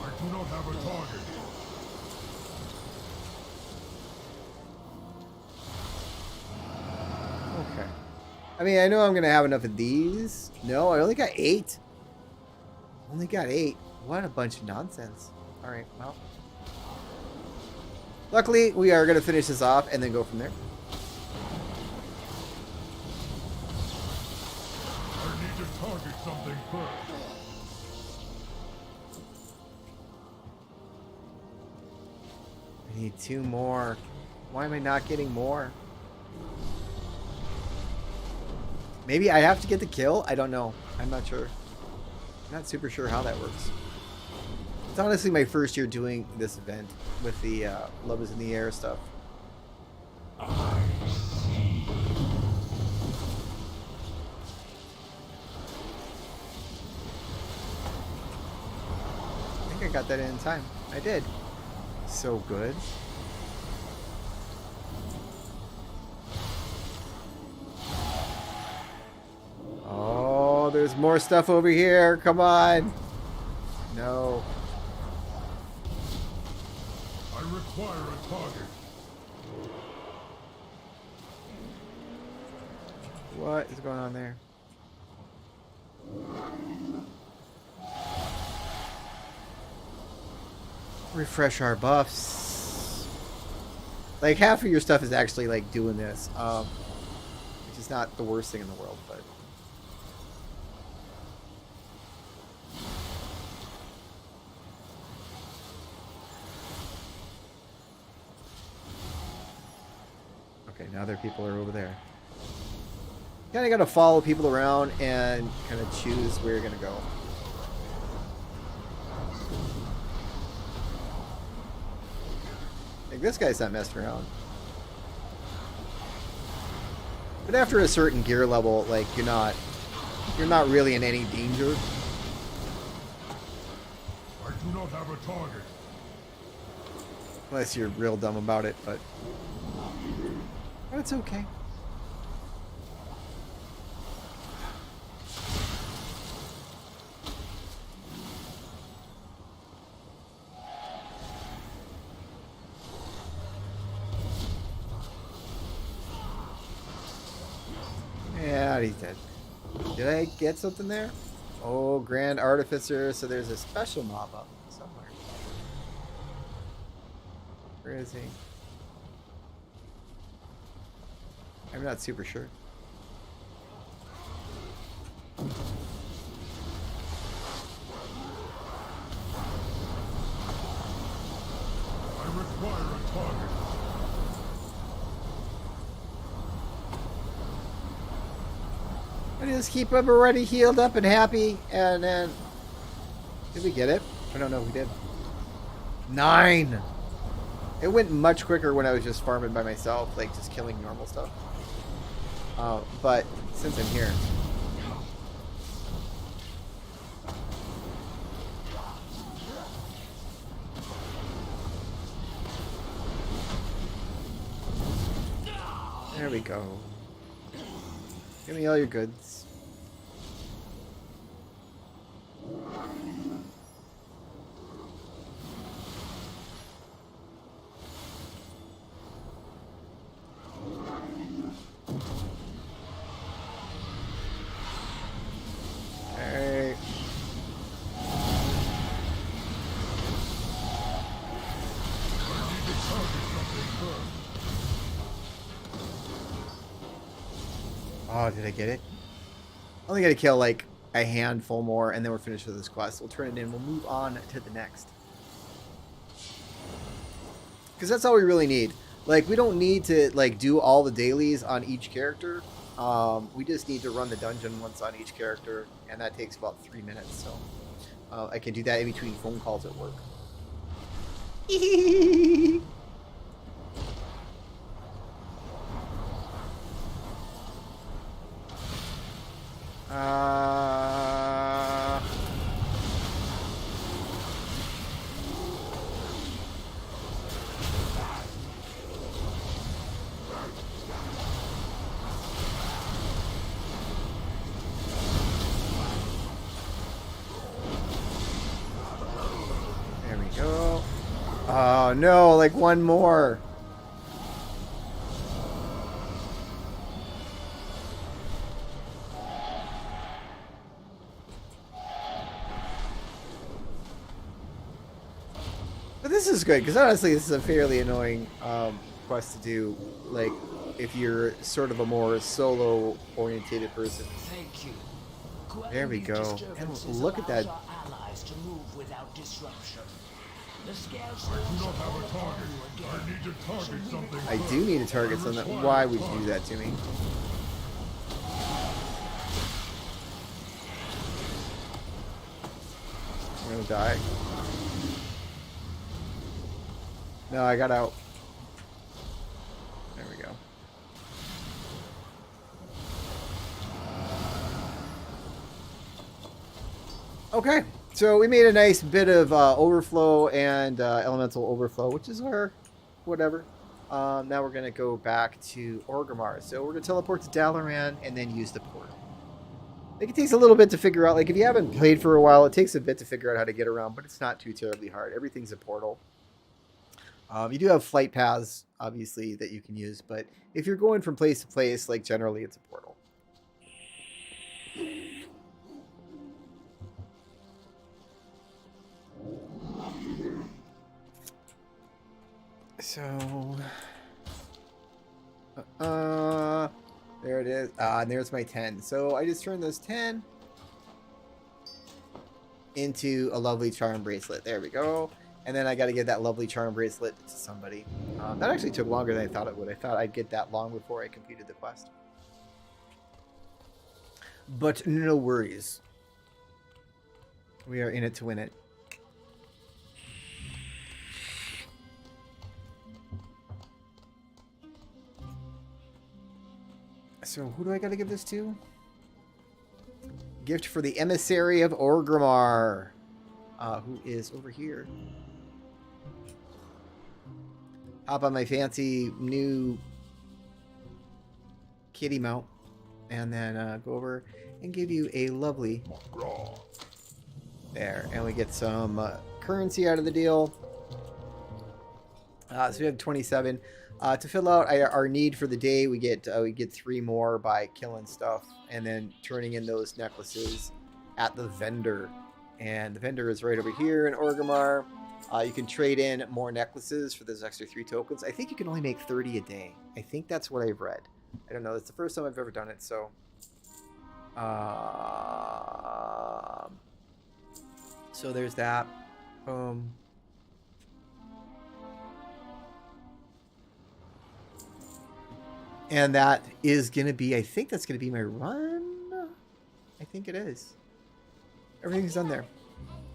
I do not have a target. Okay. I mean, I know I'm going to have enough of these. No, I only got 8. Only got 8. What a bunch of nonsense. All right, well. Luckily, we are going to finish this off and then go from there. I need to target something first. I need 2 more. Why am I not getting more? Maybe I have to get the kill? I don't know. I'm not sure. I'm not super sure how that works. It's honestly my first year doing this event with the Love is in the Air stuff. I think I got that in time. I did. So good. Oh, there's more stuff over here. Come on. No. I require a target. What is going on there? Refresh our buffs. Like half of your stuff is actually like doing this, which is not the worst thing in the world, but. Okay, now other people are over there. Kind of got to follow people around and kind of choose where you're going to go. Like this guy's not messing around. But after a certain gear level, like you're not really in any danger. I do not have a target. Unless you're real dumb about it, but it's okay. Yeah, he's dead. Did I get something there? Oh, Grand Artificer. So there's a special mob up somewhere. Where is he? I'm not super sure. I require a target. We just keep them already healed up and happy, and then... Did we get it? I don't know if we did. 9! It went much quicker when I was just farming by myself, like just killing normal stuff. But since I'm here... There we go. Give me all your goods. Alright. Oh, did I get it? Only gotta kill like a handful more and then we're finished with this quest. We'll turn it in. We'll move on to the next. Because that's all we really need. Like, we don't need to like do all the dailies on each character. We just need to run the dungeon once on each character, and that takes about 3 minutes. So I can do that in between phone calls at work. There we go. Oh no, like one more. But this is good, because honestly, this is a fairly annoying quest to do, like, if you're sort of a more solo-orientated person. Thank you. There we go. And look at that. Our allies to move without disruption. The scales I do not have a target. I need to target something. I do need to target something. Why would you do that to me? I'm gonna die. No, I got out. There we go. Okay, so we made a nice bit of overflow and elemental overflow, which is our whatever. Now we're gonna go back to Orgrimmar. So we're gonna teleport to Dalaran and then use the port. I think it takes a little bit to figure out. Like, if you haven't played for a while, it takes a bit to figure out how to get around, but it's not too terribly hard. Everything's a portal. You do have flight paths, obviously, that you can use, but if you're going from place to place, like, generally it's a portal. So, there it is. And there's my 10. So I just turned those 10 into a lovely charm bracelet. There we go. And then I got to get that lovely charm bracelet to somebody. That actually took longer than I thought it would. I thought I'd get that long before I completed the quest. But no worries. We are in it to win it. So who do I got to give this to? Gift for the Emissary of Orgrimmar. Who is over here. Hop on my fancy new kitty mount. And then go over and give you a lovely... There. And we get some currency out of the deal. So we have 27. To fill out our need for the day, we get 3 more by killing stuff and then turning in those necklaces at the vendor. And the vendor is right over here in Orgrimmar. You can trade in more necklaces for those extra 3 tokens. I think you can only make 30 a day. I think that's what I've read. I don't know. It's the first time I've ever done it, so... so there's that. And that is going to be, I think that's going to be my run. think it is. Everything's done there.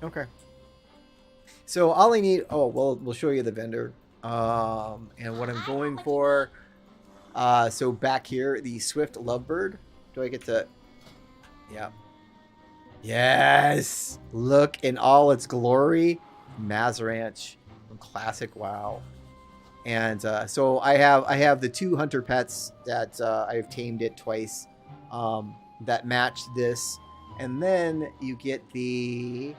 Okay. So all I need, oh, well, we'll show you the vendor. And what I'm going for, so back here, the Swift Lovebird. Do I get to, yeah. Yes! Look in all its glory. Mazaranch from Classic WoW. And so I have the 2 hunter pets that I've tamed it twice that match this. And then you get the...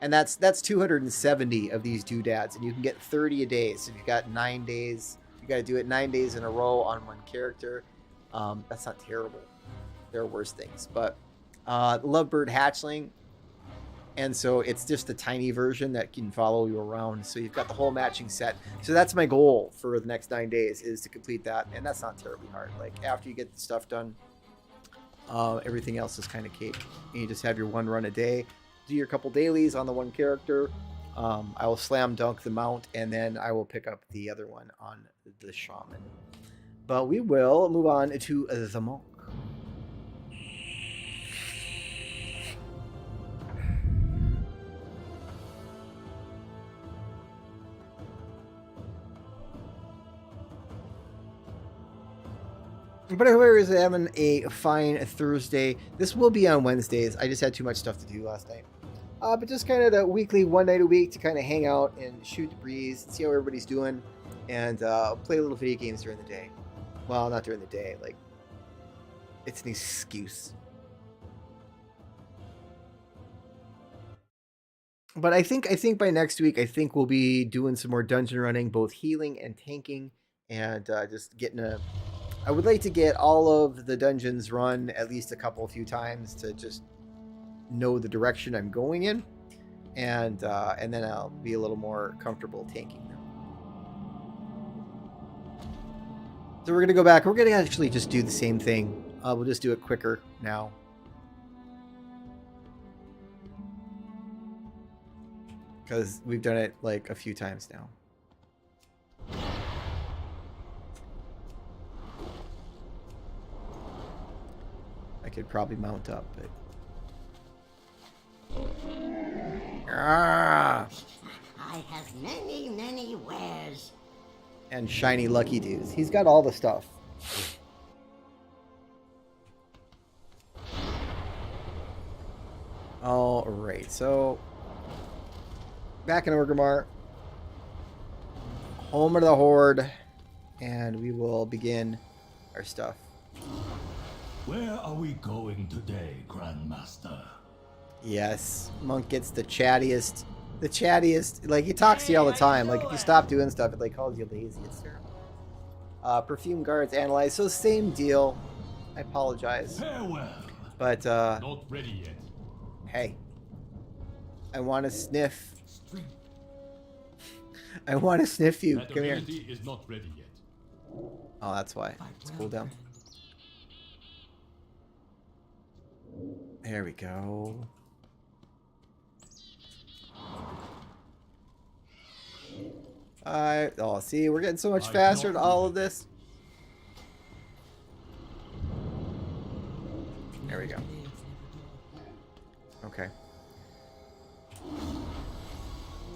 And that's 270 of these doodads. And you can get 30 a day. So if you've got 9 days, you got to do it 9 days in a row on one character. That's not terrible. There are worse things. But Lovebird Hatchling. And so it's just a tiny version that can follow you around. So you've got the whole matching set. So that's my goal for the next 9 days, is to complete that. And that's not terribly hard. Like, after you get the stuff done, everything else is kind of cake. And you just have your 1 run a day. Do your couple dailies on the 1 character. I will slam dunk the mount, and then I will pick up the other one on the shaman. But we will move on to the monk. But whoever is having a fine Thursday, this will be on Wednesdays. I just had too much stuff to do last night. But just kind of the weekly 1 night a week to kind of hang out and shoot the breeze, see how everybody's doing, and play a little video games during the day. Well, not during the day. Like, it's an excuse. But I think by next week, I think we'll be doing some more dungeon running, both healing and tanking, and just getting a... I would like to get all of the dungeons run at least a few times to just know the direction I'm going in, and then I'll be a little more comfortable tanking them. So we're gonna go back. We're gonna actually just do the same thing. We'll just do it quicker now. Because we've done it like a few times now. I could probably mount up, but... Ah! I have many, many wares. And shiny lucky dudes. He's got all the stuff. All right, so back in Orgrimmar, home of the Horde, and we will begin our stuff. Where are we going today, Grandmaster? Yes, Monk gets the chattiest. Like, he talks to you all the time. Like, if you stop doing stuff, it like calls you lazy. It's terrible. Perfume guards analyze. So same deal. I apologize. Farewell. But Not ready yet. hey, I want to sniff. I want to sniff you. That Come here. ability is not ready yet. Oh, that's why. It's cool down. There we go. Oh, see, we're getting so much faster at all of this. There we go. Okay.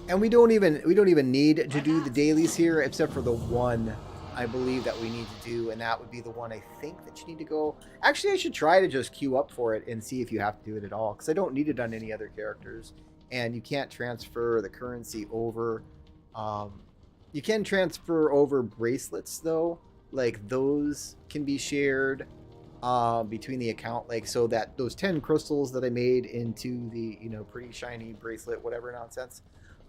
And we don't even need to do the dailies here, except for the one I believe that we need to do, and that would be the one I think that you need to go. Actually, I should try to just queue up for it and see if you have to do it at all, because I don't need it on any other characters, and you can't transfer the currency over. You can transfer over bracelets though, like those can be shared between the account, like so that those 10 crystals that I made into the pretty shiny bracelet, whatever nonsense.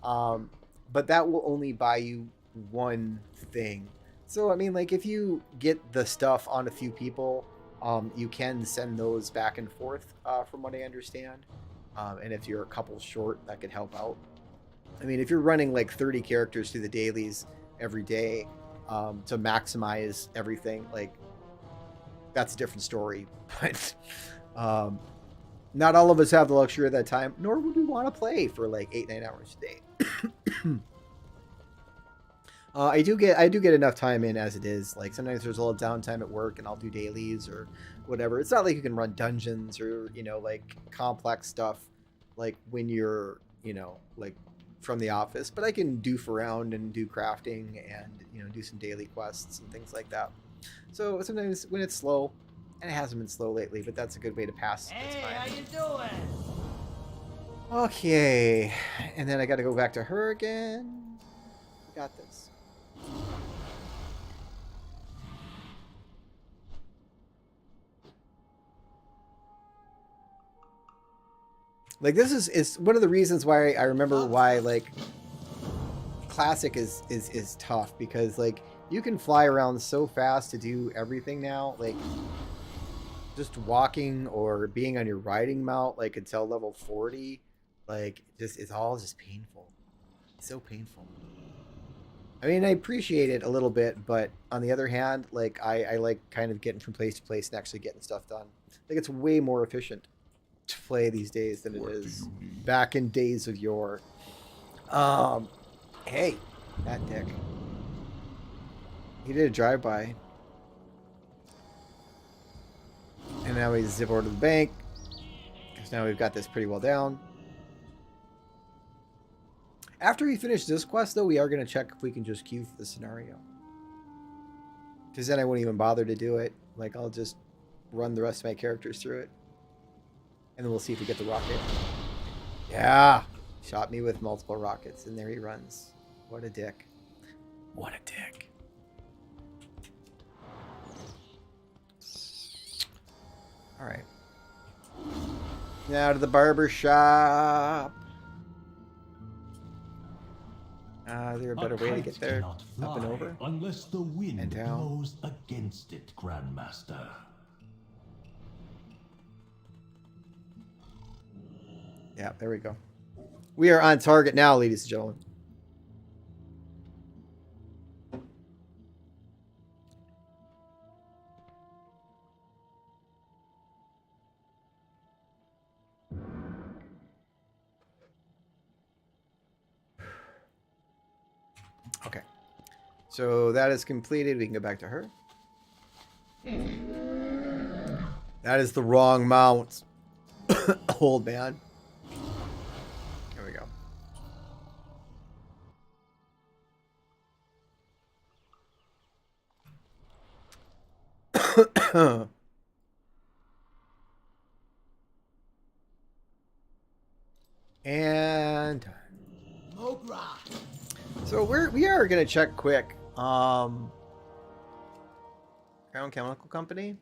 But that will only buy you one thing. So, I mean, like, if you get the stuff on a few people, you can send those back and forth, from what I understand. And if you're a couple short, that could help out. I mean, if you're running, like, 30 characters through the dailies every day to maximize everything, like, that's a different story. But not all of us have the luxury of that time, nor would we want to play for, like, 8-9 hours a day. I do get enough time in as it is. Like sometimes there's a little downtime at work, and I'll do dailies or whatever. It's not like you can run dungeons or like complex stuff like when you're like from the office. But I can doof around and do crafting and do some daily quests and things like that. So sometimes when it's slow, and it hasn't been slow lately, but that's a good way to pass. Hey, how you doing? Okay, and then I got to go back to her again. We got this. Like this is one of the reasons why I remember why like classic is tough, because like you can fly around so fast to do everything now, like just walking or being on your riding mount like until level 40, like it's all just painful. It's so painful. I mean, I appreciate it a little bit, but on the other hand, like I like kind of getting from place to place and actually getting stuff done. Like it's way more efficient to play these days than it is back in days of yore. Hey, that dick. He did a drive-by. And now we zip over to the bank. Because now we've got this pretty well down. After we finish this quest, though, we are going to check if we can just queue for the scenario. Because then I won't even bother to do it. Like, I'll just run the rest of my characters through it. And then we'll see if we get the rocket. Yeah! Shot me with multiple rockets, and there he runs. What a dick. What a dick. Alright. Now to the barber shop. Is there a better way to get there? Up and over? Unless the wind And down. blows against it, Grandmaster. Yeah, there we go. We are on target now, ladies and gentlemen. Okay. So that is completed. We can go back to her. That is the wrong mount. Old man. There we go. And so we are gonna check quick. Crown Chemical Company.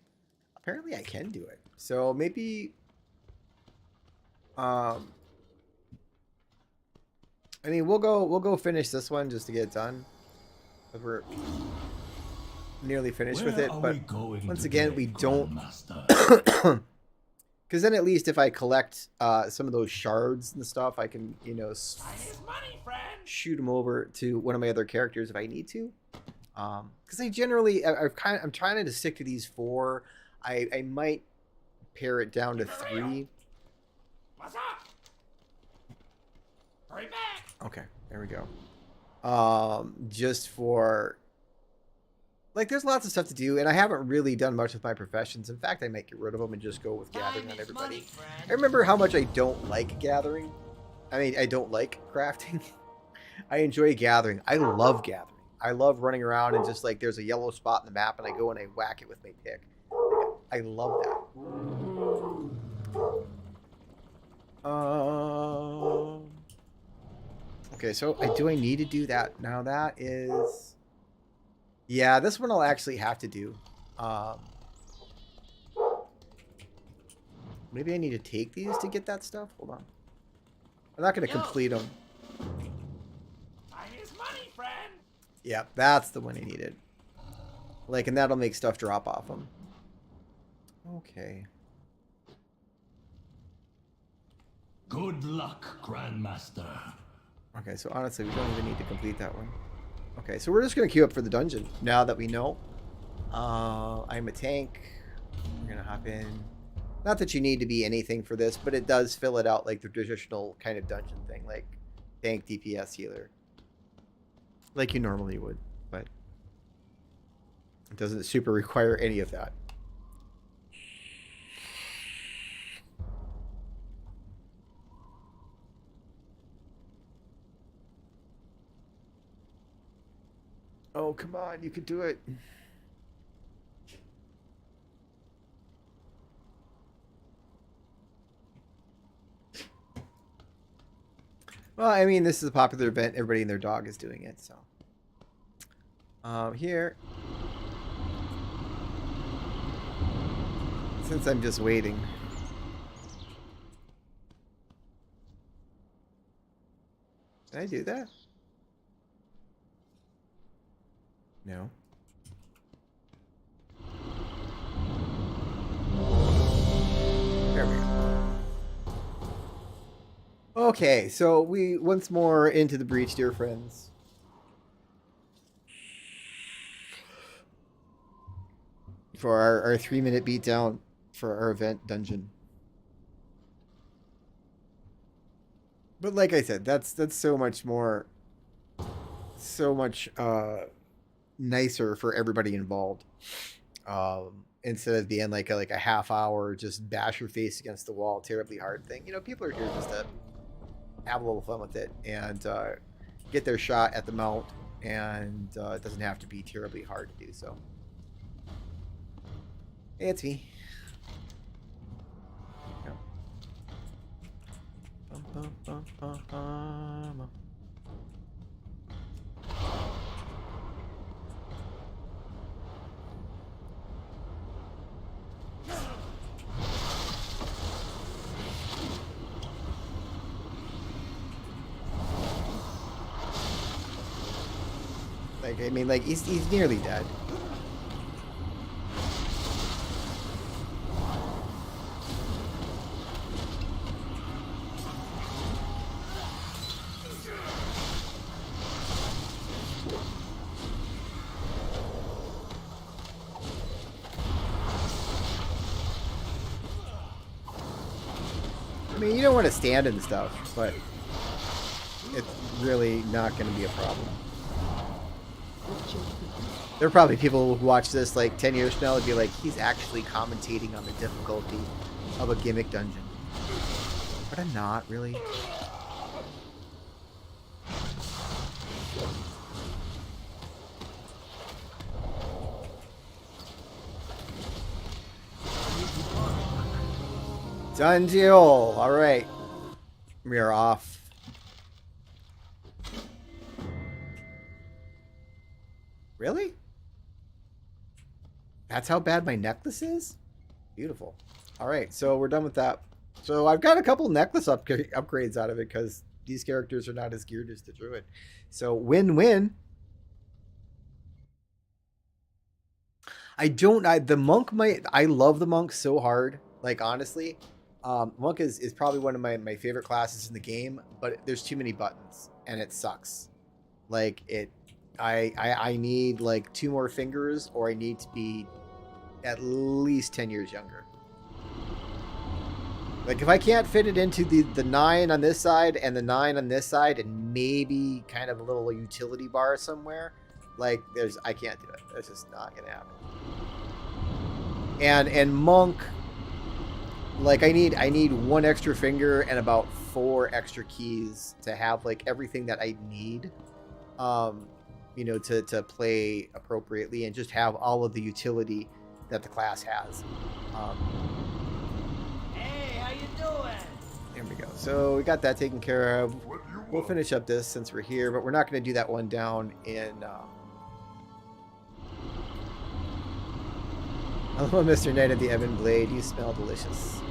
Apparently, I can do it. So maybe. I mean, we'll go finish this one just to get it done. But we're nearly finished with it. But once again, we don't. Because then at least if I collect some of those shards and stuff, I can, shoot them over to one of my other characters if I need to. Because I generally, I'm trying to stick to these 4. I might pare it down to 3. What's up? Hurry back! Okay, there we go. Just for... Like, there's lots of stuff to do, and I haven't really done much with my professions. In fact, I might get rid of them and just go with gathering on everybody. I remember how much I don't like gathering. I mean, I don't like crafting. I enjoy gathering. I love gathering. I love running around and just, like, there's a yellow spot in the map, and I go and I whack it with my pick. I love that. Okay, so do I need to do that? Now that is... Yeah, this one I'll actually have to do. Maybe I need to take these to get that stuff? Hold on. I'm not going to complete them. Time is money, friend! Yeah, that's the one I needed. Like, and that'll make stuff drop off them. Okay. Good luck, Grandmaster. Okay, so honestly, we don't even need to complete that one. Okay, so we're just going to queue up for the dungeon now that we know. I'm a tank. We're going to hop in. Not that you need to be anything for this, but it does fill it out like the traditional kind of dungeon thing, like tank, DPS, healer. Like you normally would. It doesn't super require any of that. Oh, come on, you can do it. Well, I mean, this is a popular event. Everybody and their dog is doing it, so. Here. Since I'm just waiting. Can I do that? No. There we go. Okay, so we once more into the breach, dear friends. For our 3-minute beatdown for our event dungeon. But like I said, that's so much more, so much nicer for everybody involved. Instead of being like a half hour just bash your face against the wall, terribly hard thing. You know, people are here just to have a little fun with it and get their shot at the mount, and it doesn't have to be terribly hard to do so. Hey, it's me. Yeah. Bum, bum, bum, bum, bum. Like, I mean, like, he's nearly dead. I mean, you don't want to stand and stuff, but it's really not going to be a problem. Watch your feet. There are probably people who watch this like 10 years from now and be like, he's actually commentating on the difficulty of a gimmick dungeon. But I'm not, really. Done deal. Alright. We are off. Really? That's how bad my necklace is? Beautiful. Alright, so we're done with that. So I've got a couple necklace upgrades out of it because these characters are not as geared as the druid. So win-win. The monk I love the monk so hard. Like, honestly, monk is probably one of my favorite classes in the game, but there's too many buttons and it sucks. Like, I need like 2 more fingers, or I need to be at least 10 years younger. Like, if I can't fit it into the 9 on this side and the 9 on this side and maybe kind of a little utility bar somewhere, like, I can't do it. That's just not gonna happen. And monk, like, I need 1 extra finger and about 4 extra keys to have like everything that I need. You know, to play appropriately and just have all of the utility that the class has. Hey, how you doing? There we go. So we got that taken care of. We'll finish up this since we're here, but we're not going to do that one down in... Hello, Mr. Knight of the Ebon Blade. You smell delicious.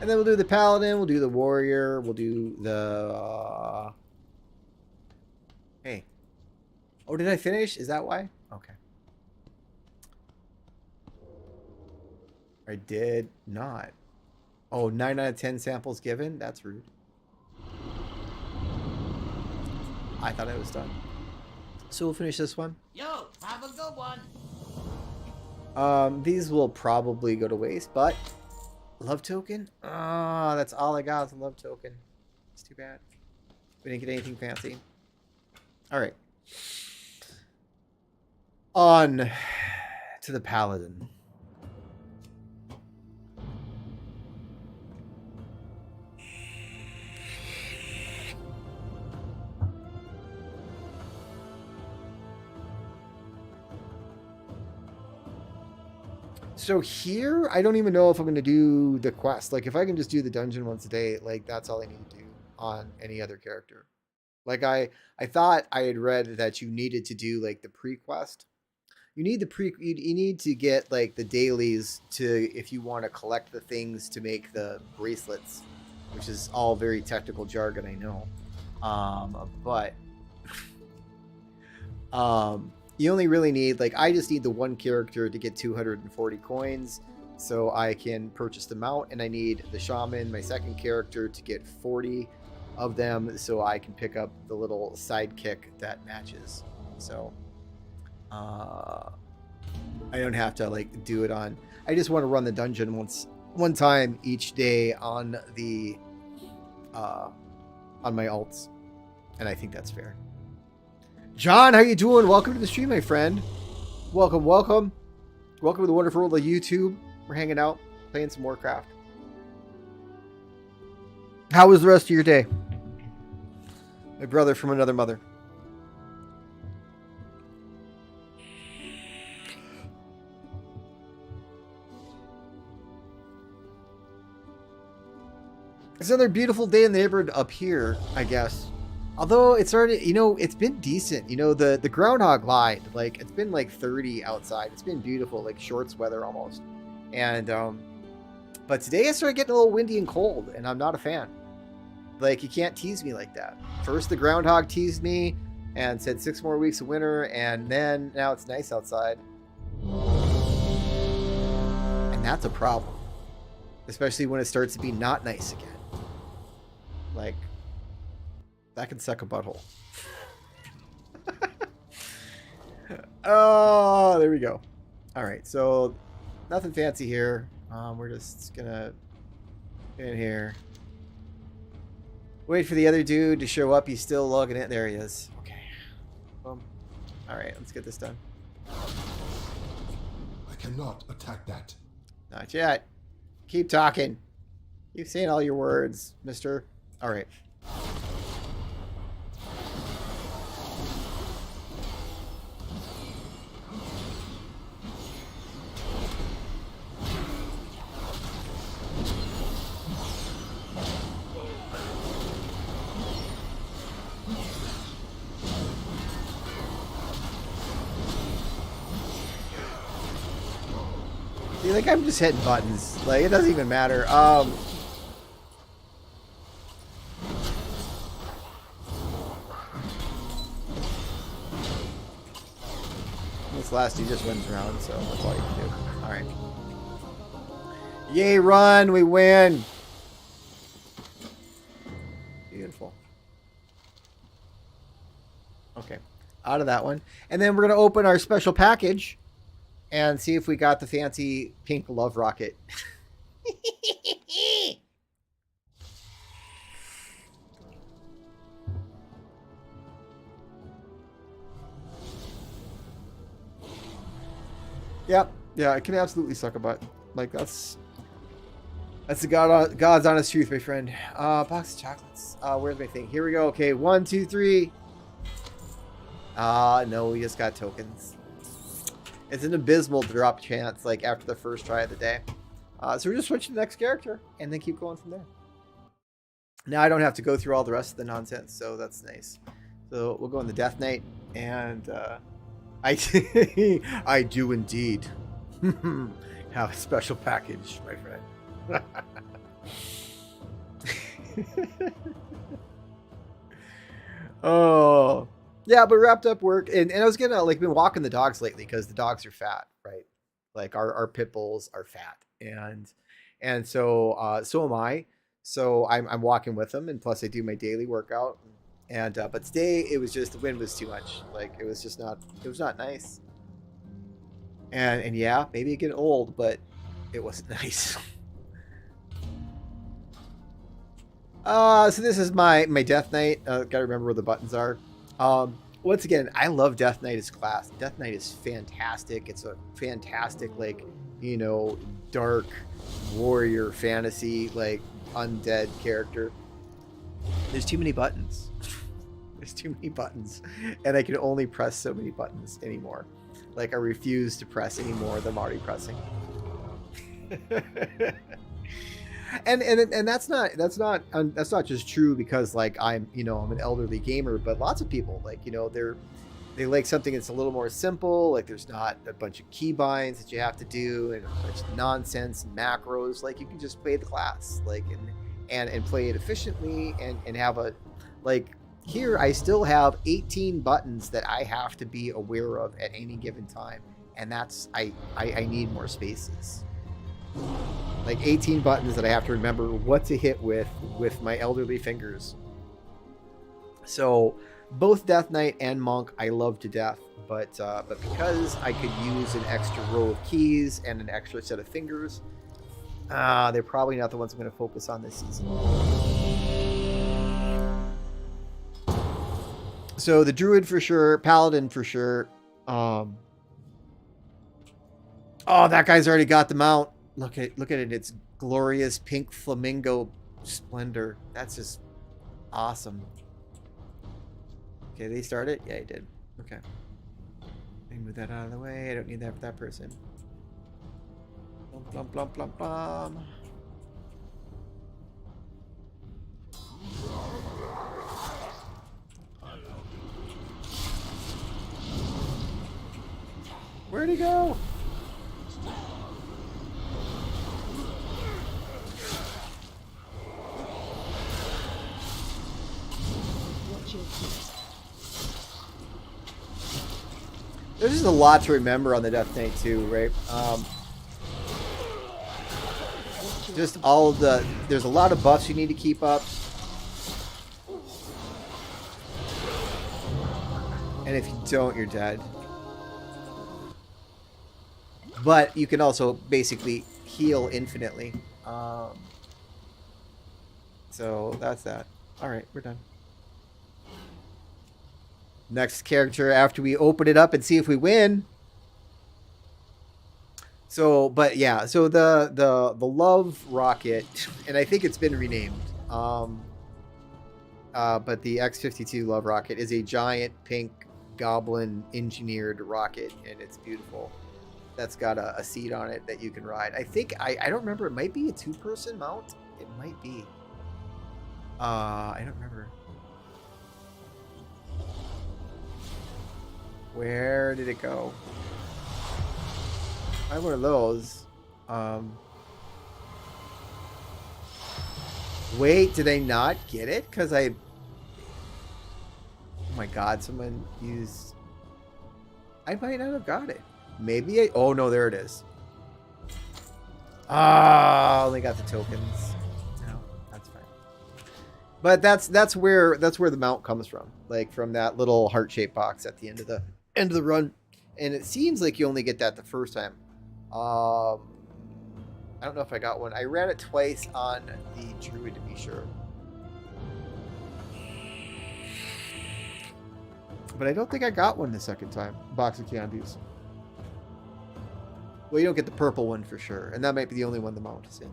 And then we'll do the paladin, we'll do the warrior, we'll do the... Hey. Oh, did I finish? Is that why? Okay. I did not. Oh, 9 out of 10 samples given? That's rude. I thought I was done. So we'll finish this one. Yo, have a good one. These will probably go to waste, but... Love token? Ah, that's all I got is a love token. It's too bad. We didn't get anything fancy. All right. On to the paladin. So here, I don't even know if I'm going to do the quest. Like, if I can just do the dungeon once a day, like, that's all I need to do on any other character. Like, I thought I had read that you needed to do, like, the pre-quest. You need you need to get, like, the dailies to, if you want to collect the things to make the bracelets, which is all very technical jargon, I know. But you only really need, like, I just need the one character to get 240 coins so I can purchase them out, and I need the shaman, my second character, to get 40 of them so I can pick up the little sidekick that matches. So I don't have to, like, do it on, I just want to run the dungeon one time each day on the on my alts, and I think that's fair. John, how you doing? Welcome to the stream, my friend. Welcome, welcome. Welcome to the wonderful world of YouTube. We're hanging out, playing some Warcraft. How was the rest of your day? My brother from another mother. It's another beautiful day in the neighborhood up here, I guess. Although it's already, you know, it's been decent. You know, the groundhog lied. Like, it's been like 30 outside. It's been beautiful, like shorts weather almost. And but today it started getting a little windy and cold, and I'm not a fan. Like, you can't tease me like that. First the groundhog teased me and said 6 more weeks of winter, and then now it's nice outside. And that's a problem. Especially when it starts to be not nice again. Like, that can suck a butthole. Oh, there we go. All right, so nothing fancy here. We're just gonna get in here. Wait for the other dude to show up. He's still logging in. There he is. Okay. Boom. All right, let's get this done. I cannot attack that. Not yet. Keep talking. Keep saying all your words, mister. All right. See, like, I'm just hitting buttons. Like, it doesn't even matter. This last dude just wins around, so that's all you can do. Alright. Yay, run! We win! Beautiful. Okay. Out of that one. And then we're going to open our special package and see if we got the fancy pink love rocket. Yep. Yeah, it can absolutely suck a butt. Like, that's the God's honest truth, my friend. Box of chocolates. Where's my thing? Here we go. Okay, 1, 2, 3. No, we just got tokens. It's an abysmal drop chance, like, after the first try of the day. So we're just switching to the next character and then keep going from there. Now I don't have to go through all the rest of the nonsense, so that's nice. So we'll go on the Death Knight, and I do indeed have a special package, my friend. Oh. Yeah, but wrapped up work, and I was gonna, like, been walking the dogs lately because the dogs are fat, right? Like, our pit bulls are fat, and so so am I. So I'm walking with them, and plus I do my daily workout. And but today it was just, the wind was too much. Like, it was just not, it was not nice. And yeah, maybe it get old, but it wasn't nice. So this is my Death Knight. Gotta remember where the buttons are. Once again, I love Death Knight as class. Death Knight is fantastic. It's a fantastic, like, you know, dark warrior fantasy, like, undead character. There's too many buttons. There's too many buttons. And I can only press so many buttons anymore. Like, I refuse to press any more than I'm already pressing. and that's not just true because, like, I'm an elderly gamer, but lots of people, like, they like something that's a little more simple, like there's not a bunch of keybinds that you have to do and a bunch of nonsense and macros. Like, you can just play the class, like, and play it efficiently and have a, like, here I still have 18 buttons that I have to be aware of at any given time, and that's I need more spaces. Like 18 buttons that I have to remember what to hit with my elderly fingers. So both Death Knight and Monk I love to death, but because I could use an extra row of keys and an extra set of fingers, they're probably not the ones I'm going to focus on this season. So the Druid for sure, Paladin for sure. Oh, that guy's already got the mount. Look at it. It's glorious pink flamingo splendor. That's just awesome. Okay, they started? Yeah, he did. Okay. Let me move that out of the way. I don't need that for that person. Blum, blum, blum, blum. Where'd he go? There's just a lot to remember on the Death Knight too, right? Just all of there's a lot of buffs you need to keep up. And if you don't, you're dead. But you can also basically heal infinitely. So that's that. Alright, we're done. Next character after we open it up and see if we win. So, but yeah, so the Love Rocket, and I think it's been renamed. But the X-52 Love Rocket is a giant pink goblin engineered rocket, and it's beautiful. That's got a seat on it that you can ride. I think I don't remember. It might be a 2-person mount. It might be. I don't remember. Where did it go? I have one of those. Wait, did I not get it? Because I... Oh my god, someone used... I might not have got it. Maybe I... Oh no, there it is. Ah, only got the tokens. No, that's fine. But that's where the mount comes from. Like, from that little heart-shaped box at the end of the run. And it seems like you only get that the first time. I don't know if I got one. I ran it twice on the Druid to be sure. But I don't think I got one the second time. Box of candies. Well, you don't get the purple one for sure. And that might be the only one the mount is in.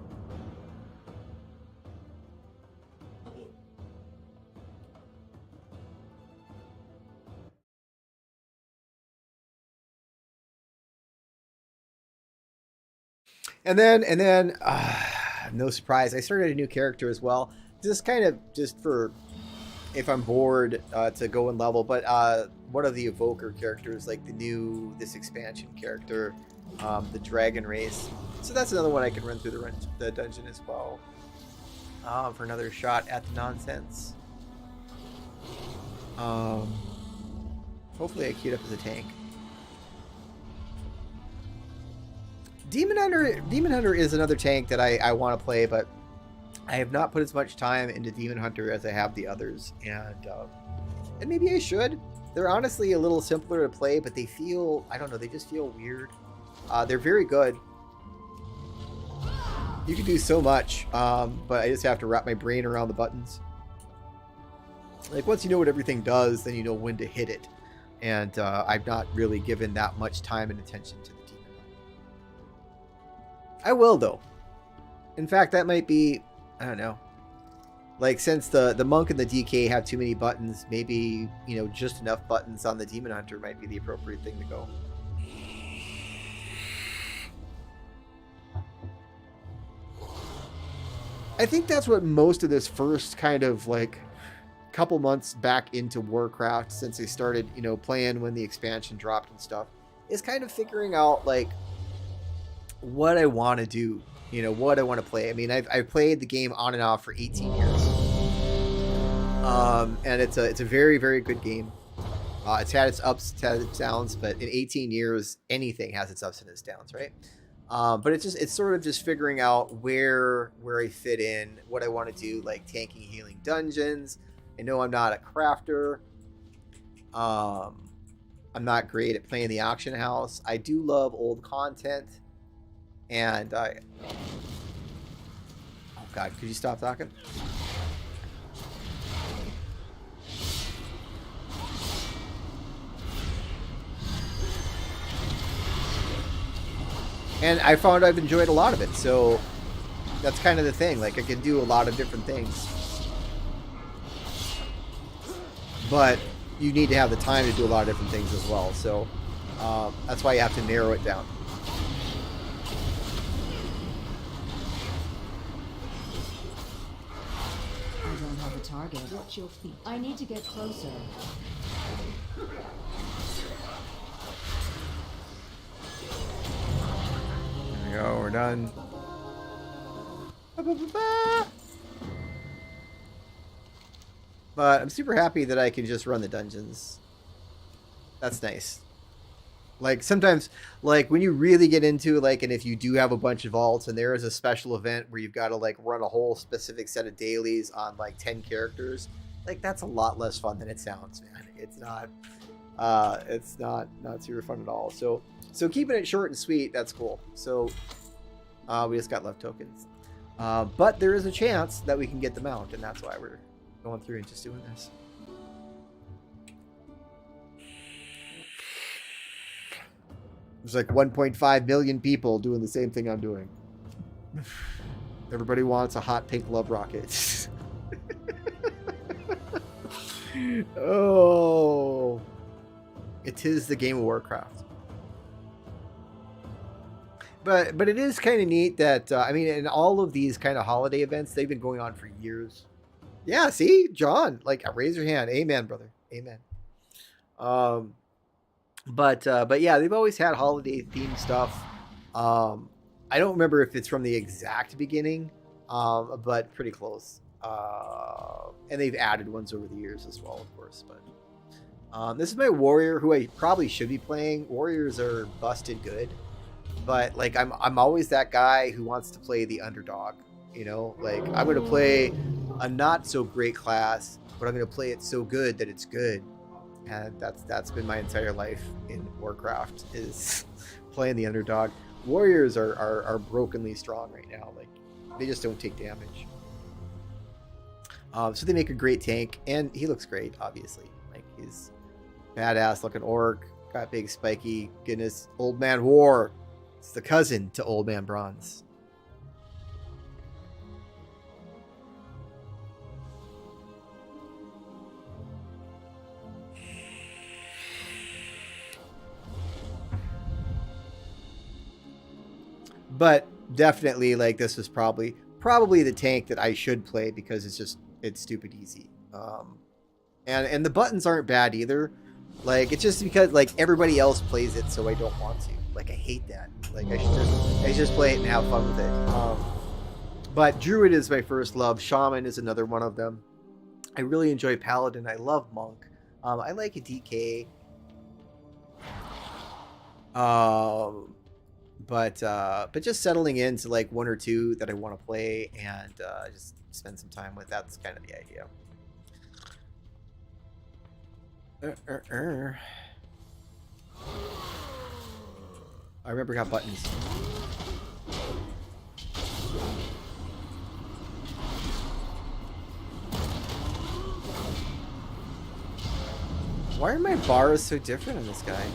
And then, no surprise, I started a new character as well. Just kind of just for if I'm bored to go and level. But one of the Evoker characters, like this expansion character, the Dragon Race. So that's another one I can run through the dungeon as well for another shot at the nonsense. Hopefully I queued up as a tank. Demon Hunter is another tank that I want to play, but I have not put as much time into Demon Hunter as I have the others, and maybe I should. They're honestly a little simpler to play, but they feel, I don't know, they just feel weird. They're very good. You can do so much, but I just have to wrap my brain around the buttons. Like, once you know what everything does, then you know when to hit it. And I've not really given that much time and attention to the demon. I will, though. In fact, that might be, I don't know. Like, since the monk and the DK have too many buttons, maybe, you know, just enough buttons on the demon hunter might be the appropriate thing to go. I think that's what most of this first kind of, like, couple months back into Warcraft, since they started, you know, playing when the expansion dropped and stuff, is kind of figuring out, like, what I want to do, you know, what I want to play. I mean, I've played the game on and off for 18 years, and it's a very, very good game. It's had its ups, it's had its downs, but in 18 years, anything has its ups and its downs, right? But it's sort of just figuring out where I fit in, what I want to do, like tanking, healing dungeons. I know I'm not a crafter. I'm not great at playing the auction house. I do love old content. And oh God, could you stop talking? And I found I've enjoyed a lot of it. So that's kind of the thing. Like, I can do a lot of different things. But you need to have the time to do a lot of different things as well. So that's why you have to narrow it down. I don't have a target. Watch your feet. I need to get closer. There we go, we're done. But I'm super happy that I can just run the dungeons. That's nice. Like, sometimes, like, when you really get into, like, and if you do have a bunch of vaults and there is a special event where you've got to, like, run a whole specific set of dailies on, like, 10 characters, like, that's a lot less fun than it sounds, man. It's not super fun at all. So keeping it short and sweet, that's cool. So we just got left tokens. But there is a chance that we can get them out, and that's why we're going through and just doing this. There's like 1.5 million people doing the same thing I'm doing. Everybody wants a hot pink love rocket. Oh, it is the game of Warcraft. But it is kind of neat that I mean, in all of these kind of holiday events, they've been going on for years. Yeah, see, John, like, raise your hand. Amen, brother. Amen. But yeah, they've always had holiday themed stuff. I don't remember if it's from the exact beginning, but pretty close. And they've added ones over the years as well, of course. But this is my warrior, who I probably should be playing. Warriors are busted good, but like I'm always that guy who wants to play the underdog. You know, like, I'm gonna play a not so great class, but I'm gonna play it so good that it's good. And that's been my entire life in Warcraft, is playing the underdog. Warriors are brokenly strong right now. Like, they just don't take damage. So they make a great tank, and he looks great, obviously. Like, he's badass looking orc, got big spiky goodness. Old Man War. It's the cousin to Old Man Bronze. But definitely, like, this was probably the tank that I should play, because it's stupid easy. And the buttons aren't bad either. Like, it's just because, like, everybody else plays it, so I don't want to. Like, I hate that. Like, I should just play it and have fun with it. But Druid is my first love. Shaman is another one of them. I really enjoy Paladin. I love Monk. I like a DK. But just settling into, like, one or two that I want to play and just spend some time with. That's kind of the idea. I remember we got buttons. Why are my bars so different on this guy?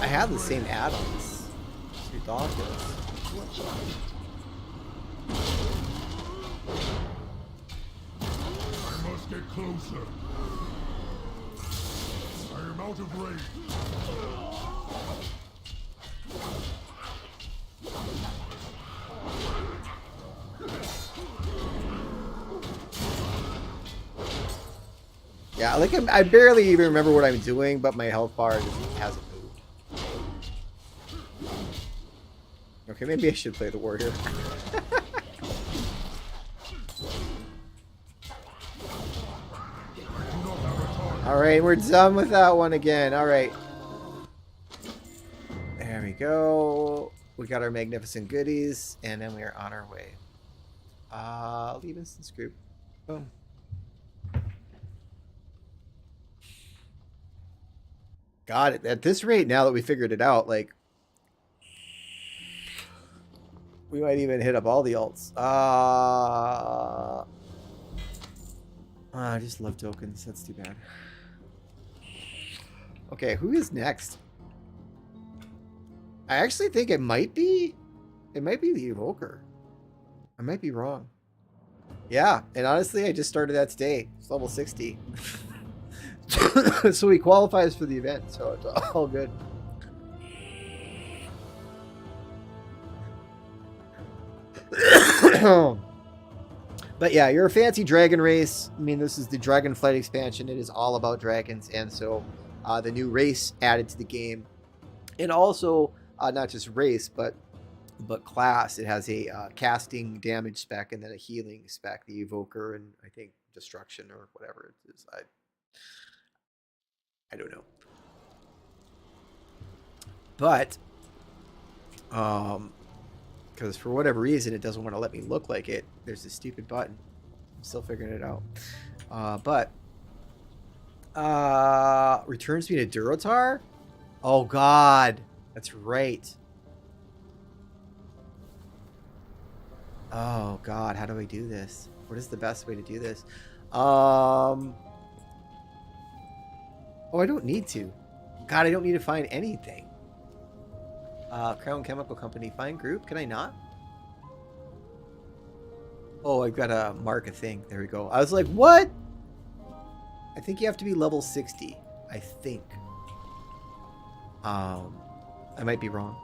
I have the same add-ons. It's ridiculous. I must get closer. I am out of range. Yeah, like I barely even remember what I'm doing, but my health bar just hasn't moved. Okay, maybe I should play the warrior. Alright, we're done with that one again. Alright. There we go. We got our magnificent goodies, and then we are on our way. Leave instance group. Boom. Got it. At this rate, now that we figured it out, like, we might even hit up all the alts. I just love tokens. That's too bad. Okay, who is next? I actually think it might be the Evoker. I might be wrong. Yeah, and honestly, I just started that today. It's level 60. So he qualifies for the event, so it's all good. But yeah, you're a fancy dragon race. I mean, this is the Dragonflight expansion. It is all about dragons, and so the new race added to the game, and also not just race, but class. It has a casting damage spec and then a healing spec, the Evoker, and I think destruction or whatever it is. I don't know. But because for whatever reason it doesn't want to let me look like it. There's this stupid button. I'm still figuring it out. But returns me to Durotar? Oh god. That's right. Oh god, how do I do this? What is the best way to do this? Oh, I don't need to. God, I don't need to find anything. Crown Chemical Company, find group. Can I not? Oh, I've got to mark a thing. There we go. I was like, what? I think you have to be level 60. I think. I might be wrong.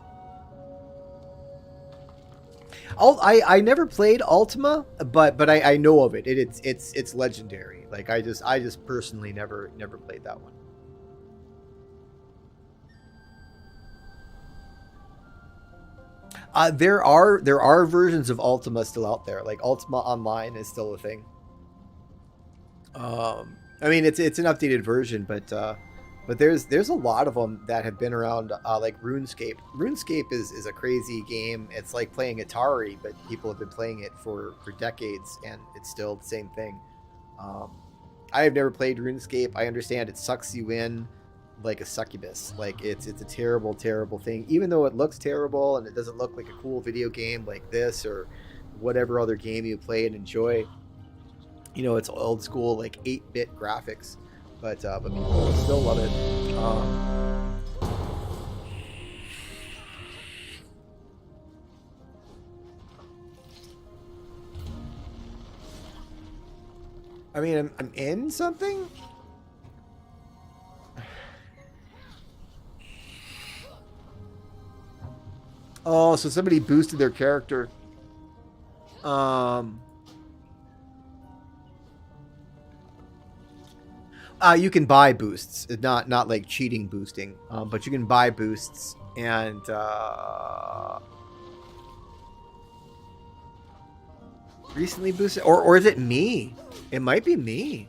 I never played Ultima, but I know of it. It's legendary. Like I just personally never played that one. There are versions of Ultima still out there. Like Ultima Online is still a thing. I mean it's an updated version, but there's a lot of them that have been around. Like RuneScape. RuneScape is a crazy game. It's like playing Atari, but people have been playing it for decades, and it's still the same thing. I have never played RuneScape. I understand it sucks you in like a succubus. Like it's a terrible thing, even though it looks terrible and it doesn't look like a cool video game like this or whatever other game you play and enjoy. You know, it's old school like 8-bit graphics, but people still love it. I mean, I'm in something. Oh, so somebody boosted their character. You can buy boosts, not like cheating boosting, but you can buy boosts and recently boosted, or is it me? It might be me.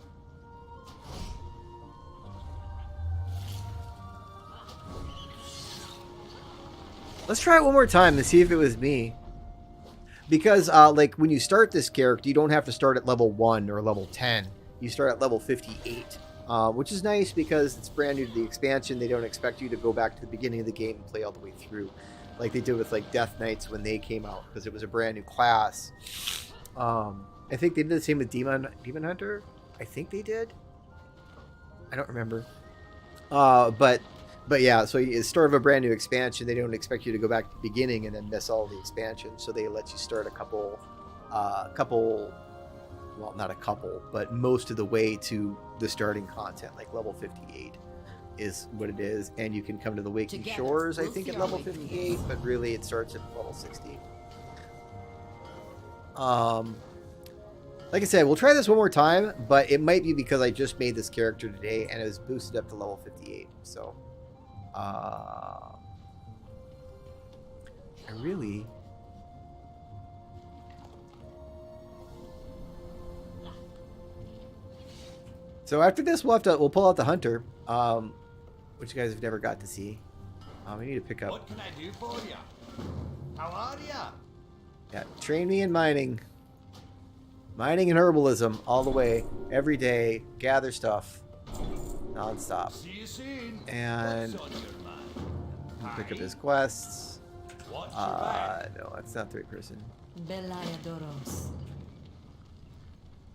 Let's try it one more time to see if it was me. Because, like, when you start this character, you don't have to start at level 1 or level 10. You start at level 58, which is nice because it's brand new to the expansion. They don't expect you to go back to the beginning of the game and play all the way through, like they did with, like, Death Knights when they came out, because it was a brand new class. I think they did the same with Demon Hunter. I think they did. I don't remember. But yeah, so it's start of a brand new expansion. They don't expect you to go back to the beginning and then miss all the expansion. So they let you start a couple, well, not a couple, but most of the way to the starting content, like level 58 is what it is. And you can come to the Waking Together, Shores, I we'll think, see at our level way 58, but really it starts at level 60. Like I said, we'll try this one more time, but it might be because I just made this character today and it was boosted up to level 58. So, I really... So after this, we'll pull out the hunter, which you guys have never got to see. We need to pick up. What can I do for you? How are ya? Yeah, train me in mining. Mining and herbalism all the way, every day, gather stuff, non-stop. See you soon. And What's on your mind? pick up his quests. Watch your back. No, that's not third person. Belayadoros.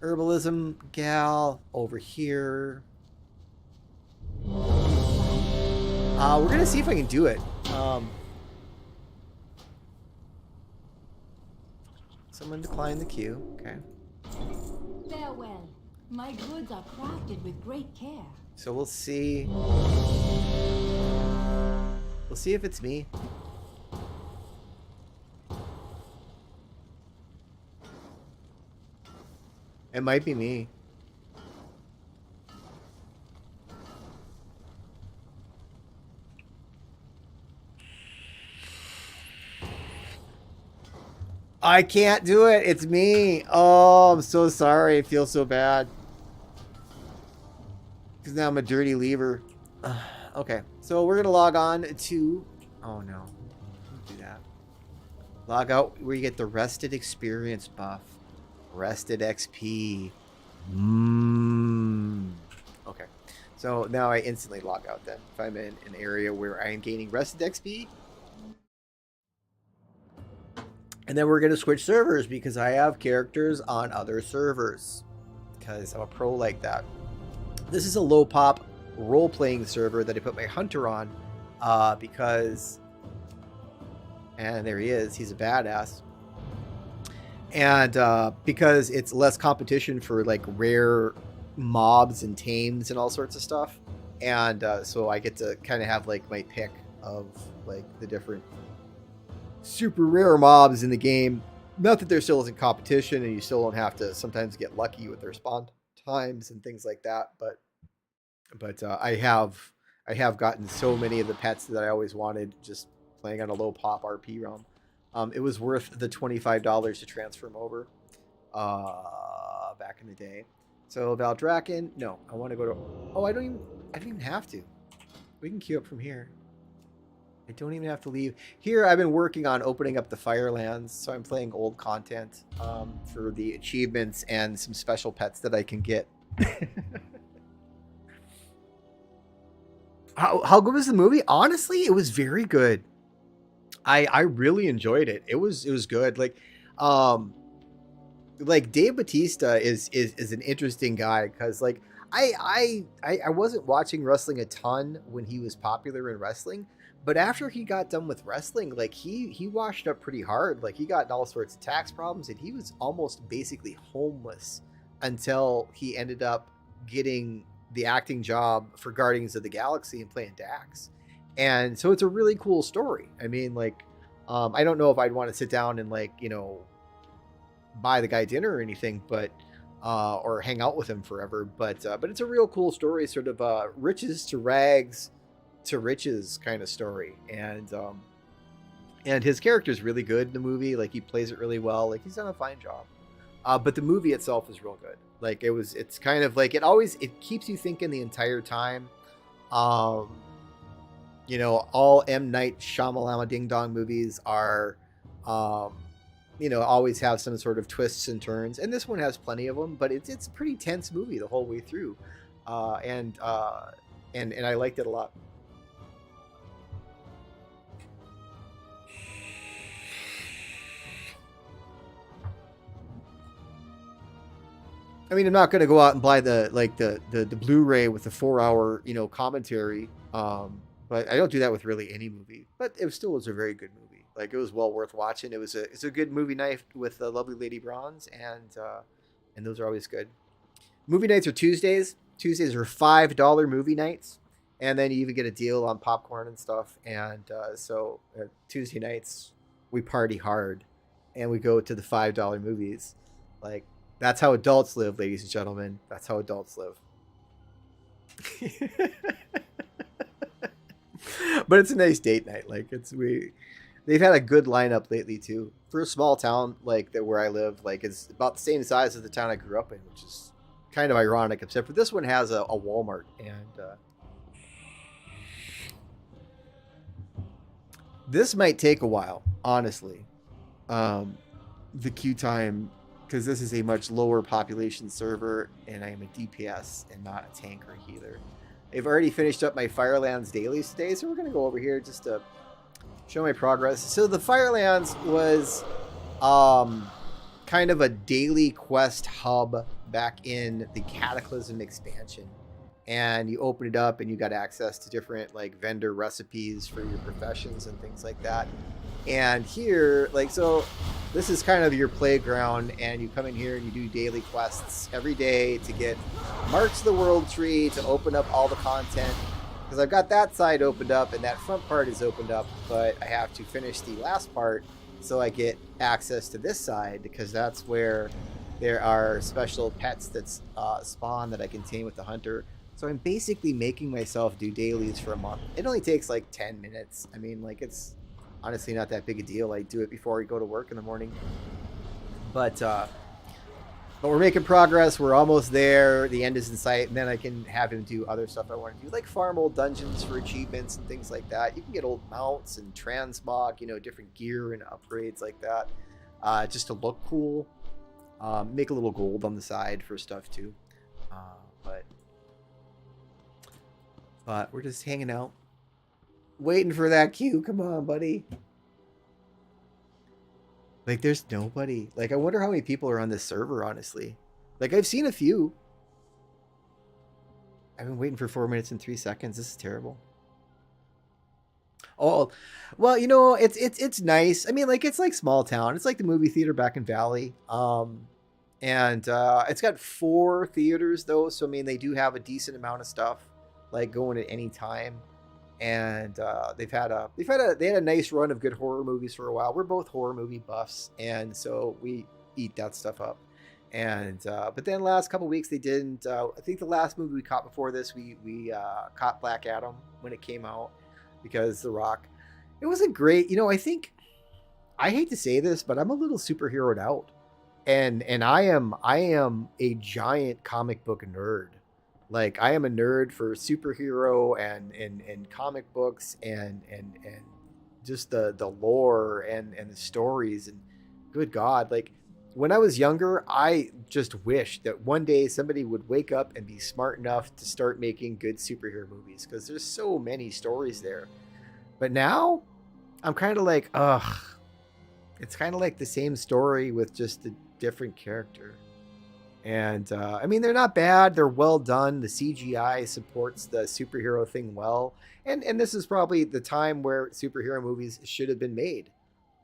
Herbalism gal over here. We're gonna see if I can do it. Someone declined the queue. Okay. Farewell. My goods are crafted with great care. So we'll see. We'll see if it's me. It might be me. I can't do it. It's me. Oh, I'm so sorry. I feel so bad. Because now I'm a dirty leaver. Okay. So we're going to log on to... Oh, no. Don't do that. Log out where you get the Rested Experience buff. Rested XP. Okay. So now I instantly log out then. If I'm in an area where I am gaining Rested XP. And then we're going to switch servers because I have characters on other servers. Because I'm a pro like that. This is a low pop role-playing server that I put my hunter on. Because... And there he is. He's a badass. And because it's less competition for like rare mobs and tames and all sorts of stuff. And so I get to kind of have like my pick of like the different super rare mobs in the game. Not that there still isn't competition and you still don't have to sometimes get lucky with their spawn times and things like that. But I have gotten so many of the pets that I always wanted just playing on a low pop RP realm. It was worth the $25 to transfer him over back in the day. So Valdraken, no, I want to go to. Oh, I don't even have to. We can queue up from here. I don't even have to leave. Here, I've been working on opening up the Firelands, so I'm playing old content for the achievements and some special pets that I can get. How good was the movie? Honestly, it was very good. I really enjoyed it. It was good. Like Dave Bautista is an interesting guy because like I wasn't watching wrestling a ton when he was popular in wrestling, but after he got done with wrestling, like he washed up pretty hard. Like he got in all sorts of tax problems and he was almost basically homeless until he ended up getting the acting job for Guardians of the Galaxy and playing Dax. And so it's a really cool story. I mean, like, I don't know if I'd want to sit down and like, you know, buy the guy dinner or anything, but or hang out with him forever. But it's a real cool story, sort of riches to rags to riches kind of story. And his character is really good in the movie. Like he plays it really well. Like he's done a fine job. But the movie itself is real good. Like it's kind of like it keeps you thinking the entire time. You know, all M. Night Shyamalan Ding Dong movies are, you know, always have some sort of twists and turns. And this one has plenty of them, but it's a pretty tense movie the whole way through. And I liked it a lot. I mean, I'm not gonna go out and buy the Blu-ray with the 4-hour commentary. But I don't do that with really any movie. But it still was a very good movie. Like, it was well worth watching. It's a good movie night with the lovely Lady Bronze, and those are always good. Movie nights are Tuesdays. Tuesdays are $5 movie nights, and then you even get a deal on popcorn and stuff. And so Tuesday nights we party hard, and we go to the $5 movies. Like, that's how adults live, ladies and gentlemen. That's how adults live. But it's a nice date night. Like, they've had a good lineup lately too. For a small town like that where I live, like, it's about the same size as the town I grew up in, which is kind of ironic, except for this one has a Walmart. And this might take a while, honestly. The queue time, because this is a much lower population server, and I am a DPS and not a tanker healer. I've already finished up my Firelands dailies today, so we're going to go over here just to show my progress. So the Firelands was kind of a daily quest hub back in the Cataclysm expansion. And you open it up and you got access to different like vendor recipes for your professions and things like that. And here, like, so this is kind of your playground, and you come in here and you do daily quests every day to get March the World Tree, to open up all the content. Because I've got that side opened up and that front part is opened up, but I have to finish the last part so I get access to this side, because that's where there are special pets that spawn that I can tame with the hunter. So I'm basically making myself do dailies for a month. It only takes like 10 minutes. I mean, like, it's honestly not that big a deal. I do it before I go to work in the morning. But we're making progress. We're almost there. The end is in sight. And then I can have him do other stuff I want to do, like farm old dungeons for achievements and things like that. You can get old mounts and transmog, different gear and upgrades like that, just to look cool. Make a little gold on the side for stuff too. But we're just hanging out, waiting for that queue. Come on, buddy. Like, there's nobody. Like, I wonder how many people are on this server, honestly. Like, I've seen a few. I've been waiting for 4 minutes and 3 seconds. This is terrible. Oh, well, it's nice. I mean, like, it's like small town. It's like the movie theater back in Valley. And it's got 4 theaters though, so I mean, they do have a decent amount of stuff like going at any time. And they had a nice run of good horror movies for a while. We're both horror movie buffs, and so we eat that stuff up. And but then last couple weeks they didn't. I think the last movie we caught before this, we caught Black Adam when it came out, because The Rock. It wasn't great. I think, I hate to say this, but I'm a little superheroed out, and I am a giant comic book nerd. Like, I am a nerd for superhero and comic books and just the lore and the stories. And good God, like, when I was younger, I just wished that one day somebody would wake up and be smart enough to start making good superhero movies, because there's so many stories there. But now I'm kind of like, ugh, it's kind of like the same story with just a different character. And I mean, they're not bad. They're well done. The CGI supports the superhero thing well. And this is probably the time where superhero movies should have been made,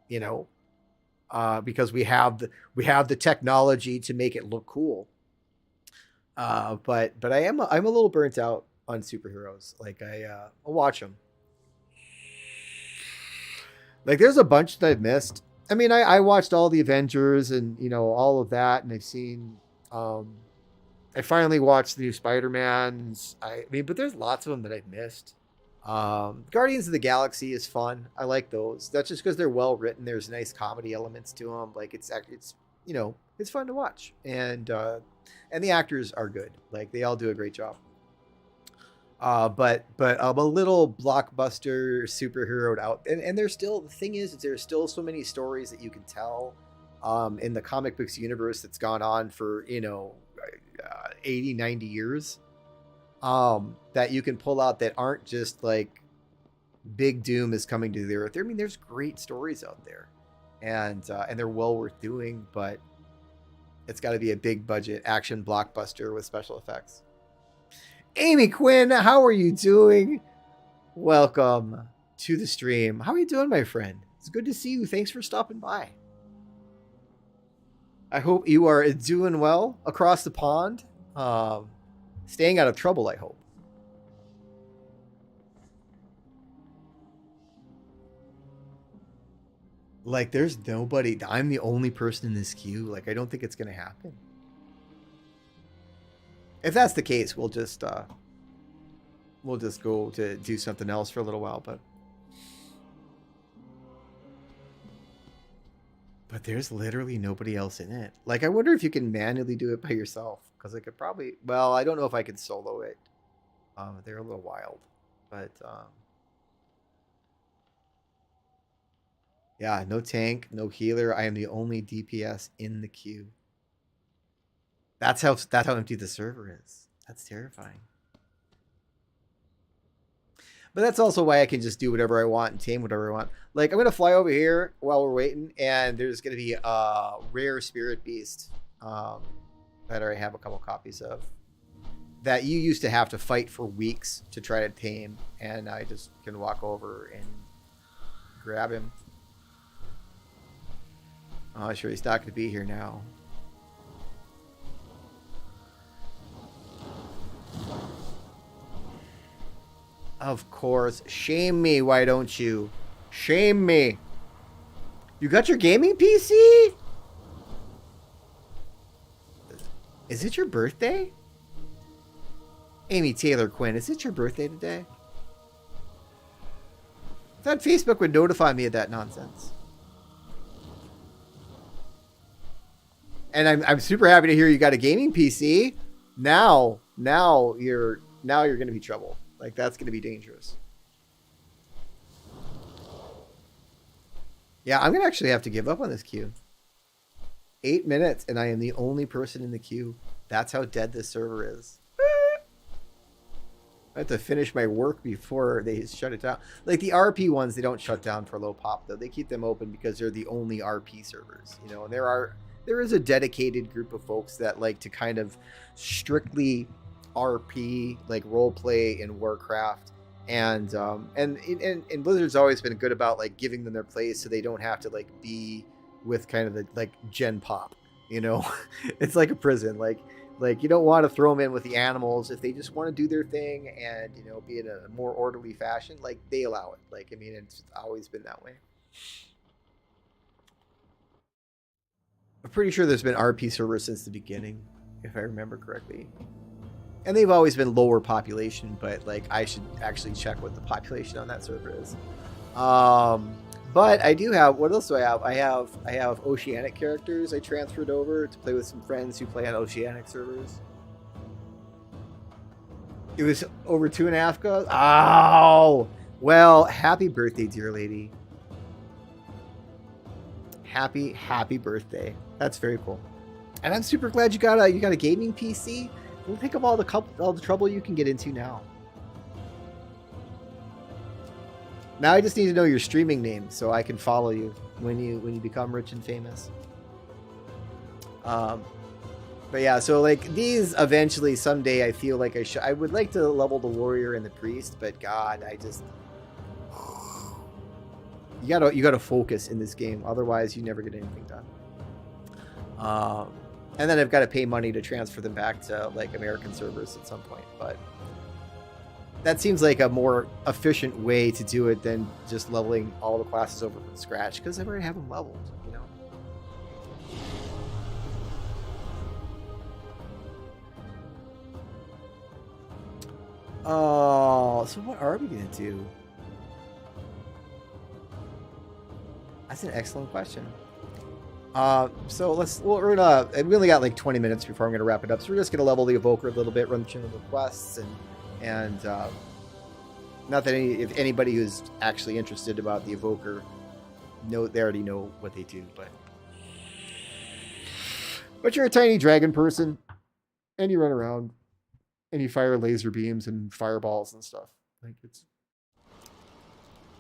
because we have the technology to make it look cool. But I'm a little burnt out on superheroes. Like, I'll watch them. Like, there's a bunch that I've missed. I mean, I watched all the Avengers and all of that, and I've seen. I finally watched the new Spider-Mans. I mean, but there's lots of them that I've missed. Guardians of the Galaxy is fun. I like those. That's just because they're well written. There's nice comedy elements to them. Like, it's fun to watch, and the actors are good. Like, they all do a great job. But I'm a little blockbuster superheroed out, and there's still, the thing is there's still so many stories that you can tell in the comic books universe that's gone on for 80, 90 years, that you can pull out that aren't just like big doom is coming to the earth. I mean, there's great stories out there, and they're well worth doing, but It's got to be a big budget action blockbuster with special effects. Amy Quinn, how are you doing? Welcome to the stream. How are you doing, my friend? It's good to see you. Thanks for stopping by. I hope you are doing well across the pond. Staying out of trouble, I hope. Like, there's nobody. I'm the only person in this queue. Like, I don't think it's going to happen. If that's the case, we'll just go to do something else for a little while. But there's literally nobody else in it. Like, I wonder if you can manually do it by yourself. Because I could probably... Well, I don't know if I could solo it. They're a little wild. But, yeah, no tank, no healer. I am the only DPS in the queue. That's how empty the server is. That's terrifying. But that's also why I can just do whatever I want and tame whatever I want. Like, I'm going to fly over here while we're waiting, and there's going to be a rare spirit beast that I have a couple copies of that you used to have to fight for weeks to try to tame, and I just can walk over and grab him. Oh, sure, he's not going to be here now. Of course. Shame me, why don't you? Shame me. You got your gaming PC? Is it your birthday? Amy Taylor Quinn, is it your birthday today? I thought Facebook would notify me of that nonsense. And I'm super happy to hear you got a gaming PC. Now you're going to be trouble. Like, that's going to be dangerous. Yeah, I'm going to actually have to give up on this queue. 8 minutes, and I am the only person in the queue. That's how dead this server is. I have to finish my work before they shut it down. Like, the RP ones, they don't shut down for low pop, though. They keep them open because they're the only RP servers. You know, and there is a dedicated group of folks that like to kind of strictly RP, like role play in Warcraft, and Blizzard's always been good about like giving them their place so they don't have to like be with kind of the like gen pop, you know. It's like a prison. Like you don't want to throw them in with the animals if they just want to do their thing and, you know, be in a more orderly fashion. Like, they allow it. Like, I mean, it's always been that way. I'm pretty sure there's been RP servers since the beginning, if I remember correctly. And they've always been lower population, but like I should actually check what the population on that server is. But I do have, what else do I have? I have Oceanic characters I transferred over to play with some friends who play on Oceanic servers. It was over 2.5 goes. Oh, well, happy birthday, dear lady. Happy birthday. That's very cool. And I'm super glad you got a gaming PC. Think of all the trouble you can get into now. Now I just need to know your streaming name so I can follow you when you become rich and famous. But yeah, so like these eventually someday I feel like I would like to level the warrior and the priest, but God, you gotta focus in this game, otherwise you never get anything done. And then I've got to pay money to transfer them back to like American servers at some point, but that seems like a more efficient way to do it than just leveling all the classes over from scratch, because I already have them leveled, you know. Oh, so what are we gonna do? That's an excellent question. So we only got like 20 minutes before I'm going to wrap it up. So we're just going to level the Evoker a little bit, run through the quests, and not that if anybody who's actually interested about the Evoker, they already know what they do, but you're a tiny dragon person, and you run around, and you fire laser beams and fireballs and stuff. Like, it's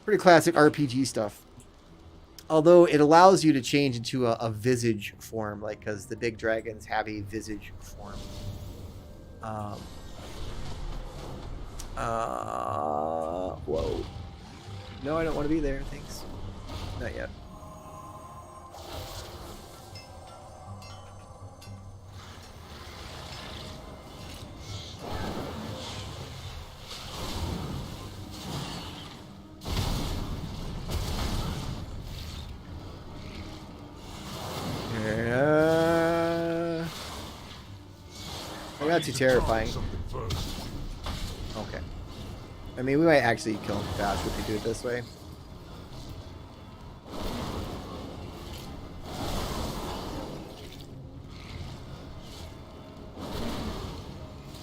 pretty classic RPG stuff. Although it allows you to change into a visage form, like, because the big dragons have a visage form. Whoa. No, I don't want to be there. Thanks. Not yet. Not too terrifying. Okay. I mean, we might actually kill him fast if we do it this way.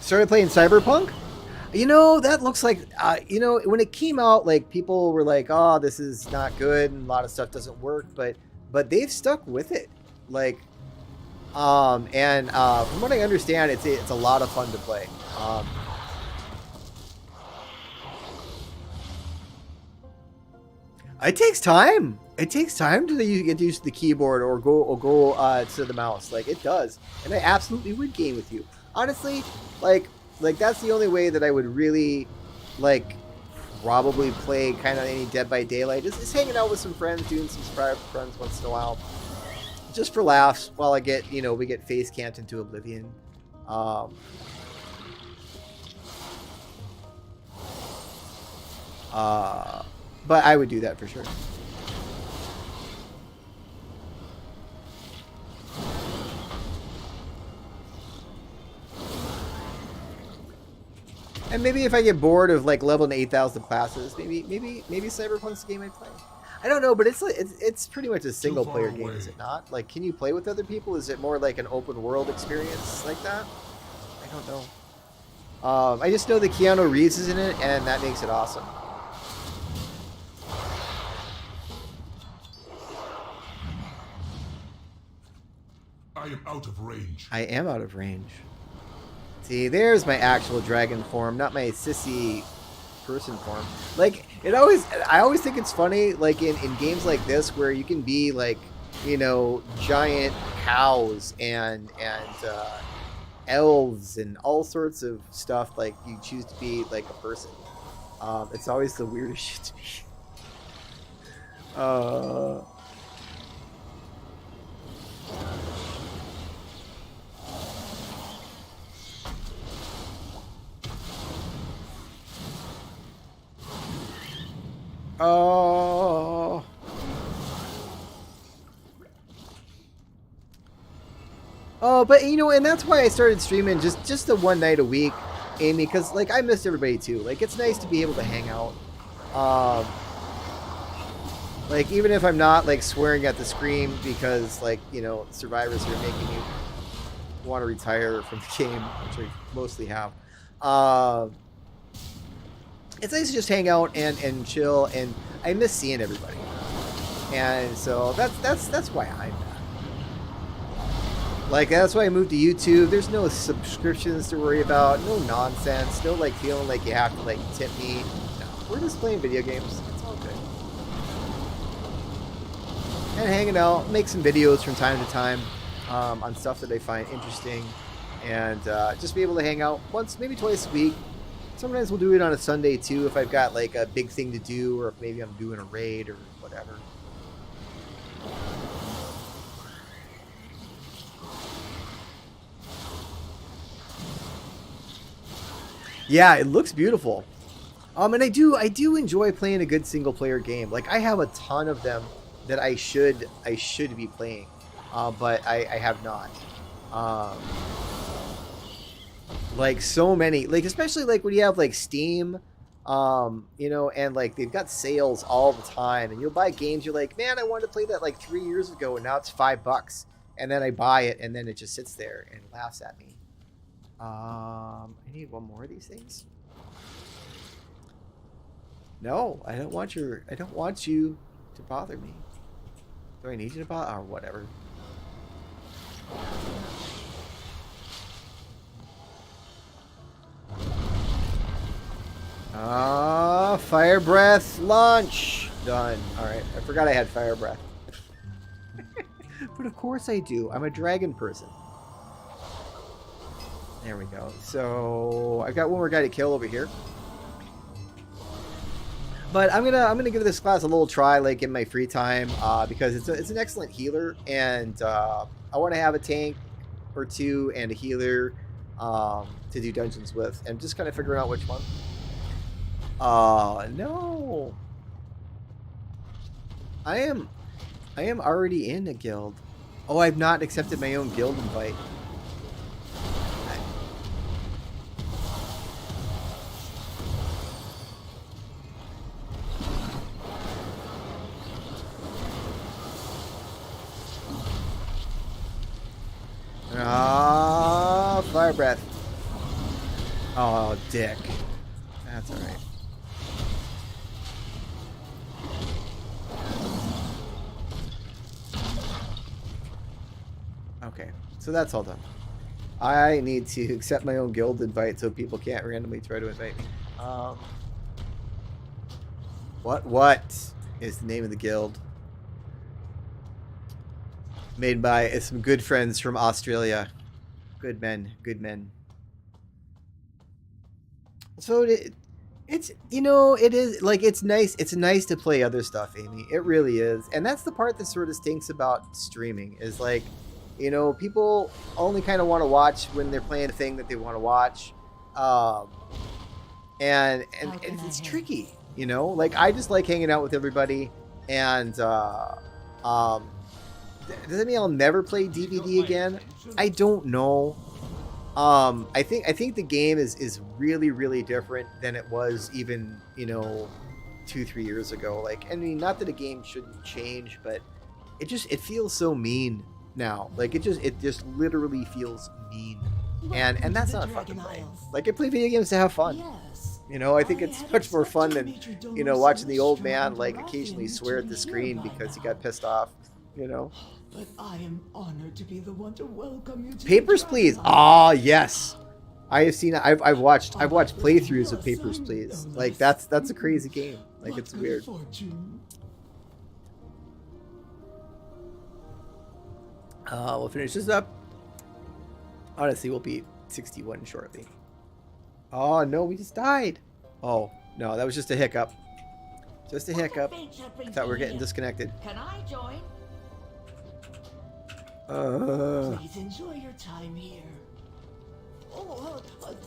Started playing Cyberpunk? You know, that looks like, you know, when it came out, like, people were like, oh, this is not good, and a lot of stuff doesn't work, but they've stuck with it. Like, from what I understand, it's a lot of fun to play. It takes time. It takes time to get used to the keyboard or go to the mouse. Like, it does, and I absolutely would game with you. Honestly, like that's the only way that I would really, like, probably play kind of any Dead by Daylight. Just hanging out with some friends, doing some private friends once in a while. Just for laughs, while I get, you know, we get face camped into oblivion. But I would do that for sure. And maybe if I get bored of like leveling 8,000 classes, maybe Cyberpunk's the game I'd play. I don't know, but it's pretty much a single player game, is it not? Like, can you play with other people? Is it more like an open world experience like that? I don't know. I just know that Keanu Reeves is in it, and that makes it awesome. I am out of range. I am out of range. See, there's my actual dragon form, not my sissy person form. Like, I always think it's funny, like in games like this where you can be like, you know, giant cows and elves and all sorts of stuff. Like, you choose to be like a person. It's always the weirdest shit to me. Oh. Oh, but you know, and that's why I started streaming just the one night a week, Amy, because like I miss everybody too. Like, it's nice to be able to hang out. Like, even if I'm not like swearing at the screen because, like, you know, survivors are making you want to retire from the game, which I mostly have. It's nice to just hang out and chill, and I miss seeing everybody. And so that's why I'm back. Like, that's why I moved to YouTube. There's no subscriptions to worry about, no nonsense, no like feeling like you have to like tip me. No, we're just playing video games. It's all good. And hanging out, make some videos from time to time on stuff that I find interesting, and just be able to hang out once, maybe twice a week. Sometimes we'll do it on a Sunday too if I've got like a big thing to do, or if maybe I'm doing a raid or whatever. Yeah, it looks beautiful. And I do enjoy playing a good single player game. Like, I have a ton of them that I should be playing, but I have not. Like, so many, like, especially like when you have like Steam, you know, and like they've got sales all the time, and you'll buy games, you're like, man, I wanted to play that like 3 years ago, and now it's $5, and then I buy it, and then it just sits there and laughs at me. I need one more of these things. No, I don't want you to bother me. Do I need you to bother, or whatever? Fire breath launch done. All right, I forgot I had fire breath. But of course I do. I'm a dragon person. There we go. So I've got one more guy to kill over here. But I'm gonna give this class a little try, like in my free time, because it's an excellent healer, and I want to have a tank or two and a healer to do dungeons with, and just kind of figuring out which one. No, I am already in a guild. Oh, I've not accepted my own guild invite. Ah, fire breath. Oh, dick. That's all right. Okay, so that's all done. I need to accept my own guild invite so people can't randomly try to invite me. What is the name of the guild? Made by some good friends from Australia. Good men, good men. So it's, you know, it is like, it's nice to play other stuff, Amy. It really is. And that's the part that sort of stinks about streaming, is like, you know, people only kind of want to watch when they're playing a thing that they want to watch. And it's tricky, you know? Like, I just like hanging out with everybody, and does that mean I'll never play DVD again? I don't know. I think the game is really, really different than it was even, you know, 2-3 years ago. Like, I mean, not that a game shouldn't change, but it feels so mean now. Like, it just literally feels mean. And that's not fun to play. Like, I play video games to have fun. You know, I think it's much more fun than, you know, watching the old man, like, occasionally swear at the screen because he got pissed off, you know. But I am honored to be the one to welcome you to Papers, Please. Ah, yes. I have seen. I've watched playthroughs of Papers, Please. Like, that's a crazy game. Like, it's weird. We'll finish this up. Honestly, we'll be 61 shortly. Oh no, we just died. Oh no, that was just a hiccup. Just a hiccup. I thought we were getting disconnected. Can I join? Please enjoy your time here. Oh,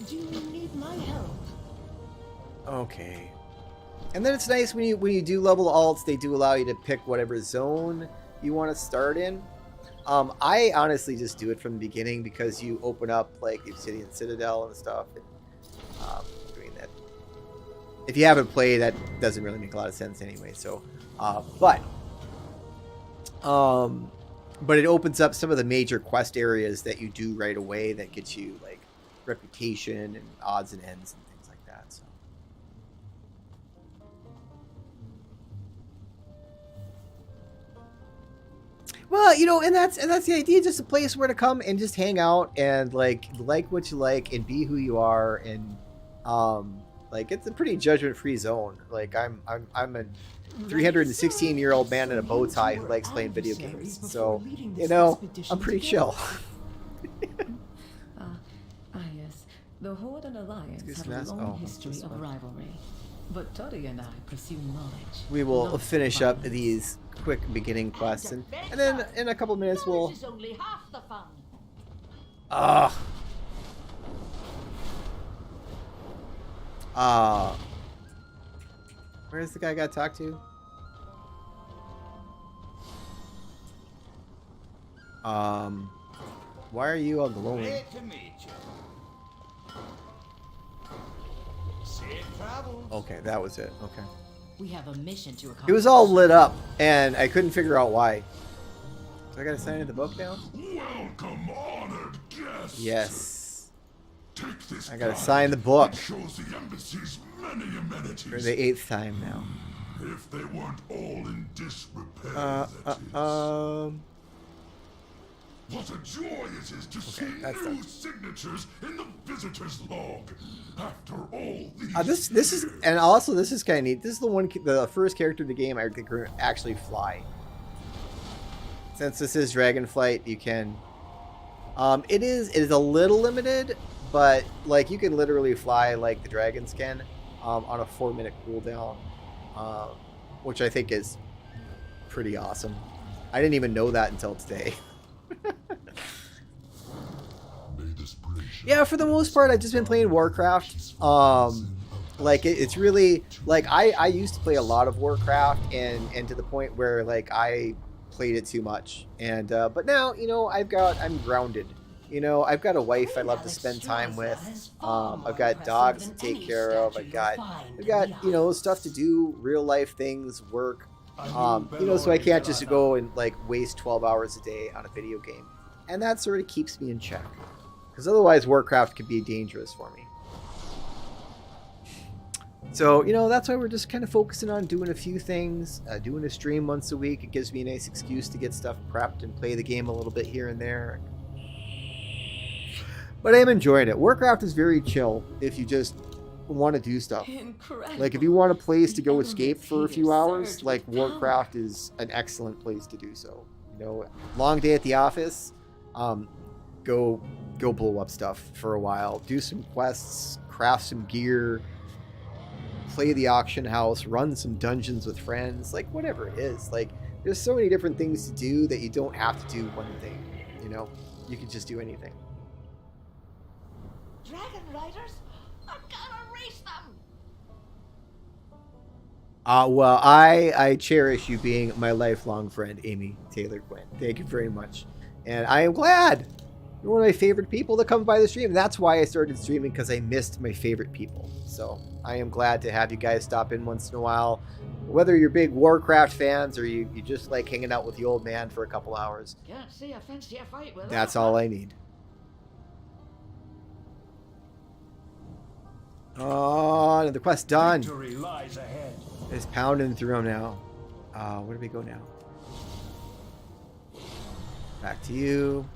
do you need my help? Okay. And then it's nice when you do level alts, they do allow you to pick whatever zone you want to start in. I honestly just do it from the beginning because you open up like the Obsidian Citadel and stuff. And, doing that. If you haven't played, that doesn't really make a lot of sense anyway. So, but it opens up some of the major quest areas that you do right away that gets you like reputation and odds and ends and things like that. So. Well, you know, and that's the idea, just a place where to come and just hang out and like what you like and be who you are, and like it's a pretty judgment-free zone. Like I'm a 316-year-old man in a bow tie who likes playing video games. So, you know, I'm pretty chill. Yes. The Horde and Alliance have a long history of rivalry. But Toddy and I pursue knowledge. We will finish up these quick beginning quests, and then in a couple minutes we'll... This is only half the fun. Where's the guy I gotta talk to? Why are you all glowing? Great to meet you. Safe travels. Okay, that was it. Okay. We have a mission to accomplish. It was all lit up, and I couldn't figure out why. So I gotta sign in the book now? Welcome, honored guests. Yes. Take this I gotta card. sign the book. It shows the embassy's many amenities. For the 8th time now. If they weren't all in disrepair, that is. What a joy it is to see that's new done. signatures in the visitor's log. After all these This is, and also this is kind of neat. This is the first character in the game I could actually fly. Since this is Dragonflight, you can. It is a little limited, but like you can literally fly like the dragons can, on a 4-minute cooldown, which I think is pretty awesome. I didn't even know that until today. Yeah, for the most part, I've just been playing Warcraft. Like it's really like I used to play a lot of Warcraft, and to the point where like I played it too much, and but now, you know, I'm grounded. You know, I've got a wife I love to spend time with. I've got dogs to take care of. I've got you know, stuff to do, real life things, work. You know, so I can't just go and like waste 12 hours a day on a video game, and that sort of keeps me in check, because otherwise Warcraft could be dangerous for me. So, you know, that's why we're just kind of focusing on doing a few things, doing a stream once a week. It gives me a nice excuse to get stuff prepped and play the game a little bit here and there. But I am enjoying it. Warcraft is very chill if you just want to do stuff. Incredible. Like if you want a place to go escape for a few hours, like Warcraft is an excellent place to do so. You know, long day at the office, go blow up stuff for a while, do some quests, craft some gear, play the auction house, run some dungeons with friends, like whatever it is. Like there's so many different things to do that you don't have to do one thing, you know? You can just do anything. Dragon Riders? I'm gonna race them! Well, I cherish you being my lifelong friend, Amy Taylor Quinn. Thank you very much. And I am glad you're one of my favorite people that come by the stream. That's why I started streaming, because I missed my favorite people. So I am glad to have you guys stop in once in a while. Whether you're big Warcraft fans or you just like hanging out with the old man for a couple hours. Can't see a fancier fight with That's all I need. Oh, another quest done. Victory lies ahead. It's pounding through them now. Where do we go now? Back to you.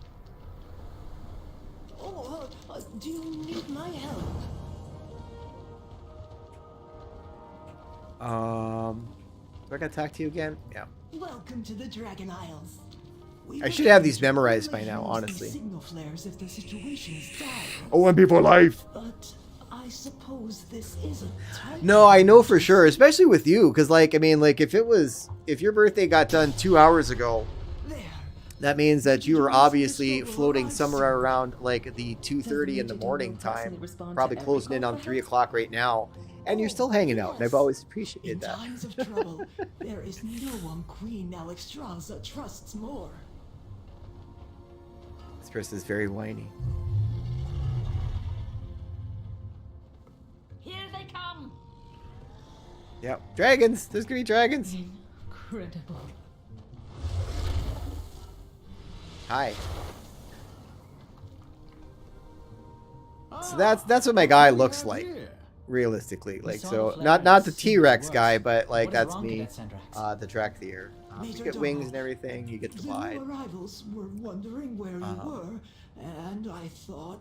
Oh, do you need my help? Do I gotta talk to you again? Yeah. Welcome to the Dragon Isles. I should have these memorized by now, honestly. Signal flares if the situation is dire. I want people alive. But I suppose this isn't time. No, I know for sure, especially with you, because like, I mean, like if your birthday got done 2 hours ago, There. that means that you were obviously floating somewhere around like the 2:30 in the morning time, probably closing in on 3 o'clock right now, and you're still hanging out, and I've always appreciated In that. times of trouble, there is no one Queen Alexstrasza trusts more. This person is very whiny. Here they come. Yep, dragons. There's gonna be dragons. Incredible. Hi. So that's what my guy looks like, realistically. Like, so not the T-Rex guy, but like that's me, the Drakthir. You get wings and everything. You get to The glide. new arrivals were wondering where you were, and I thought.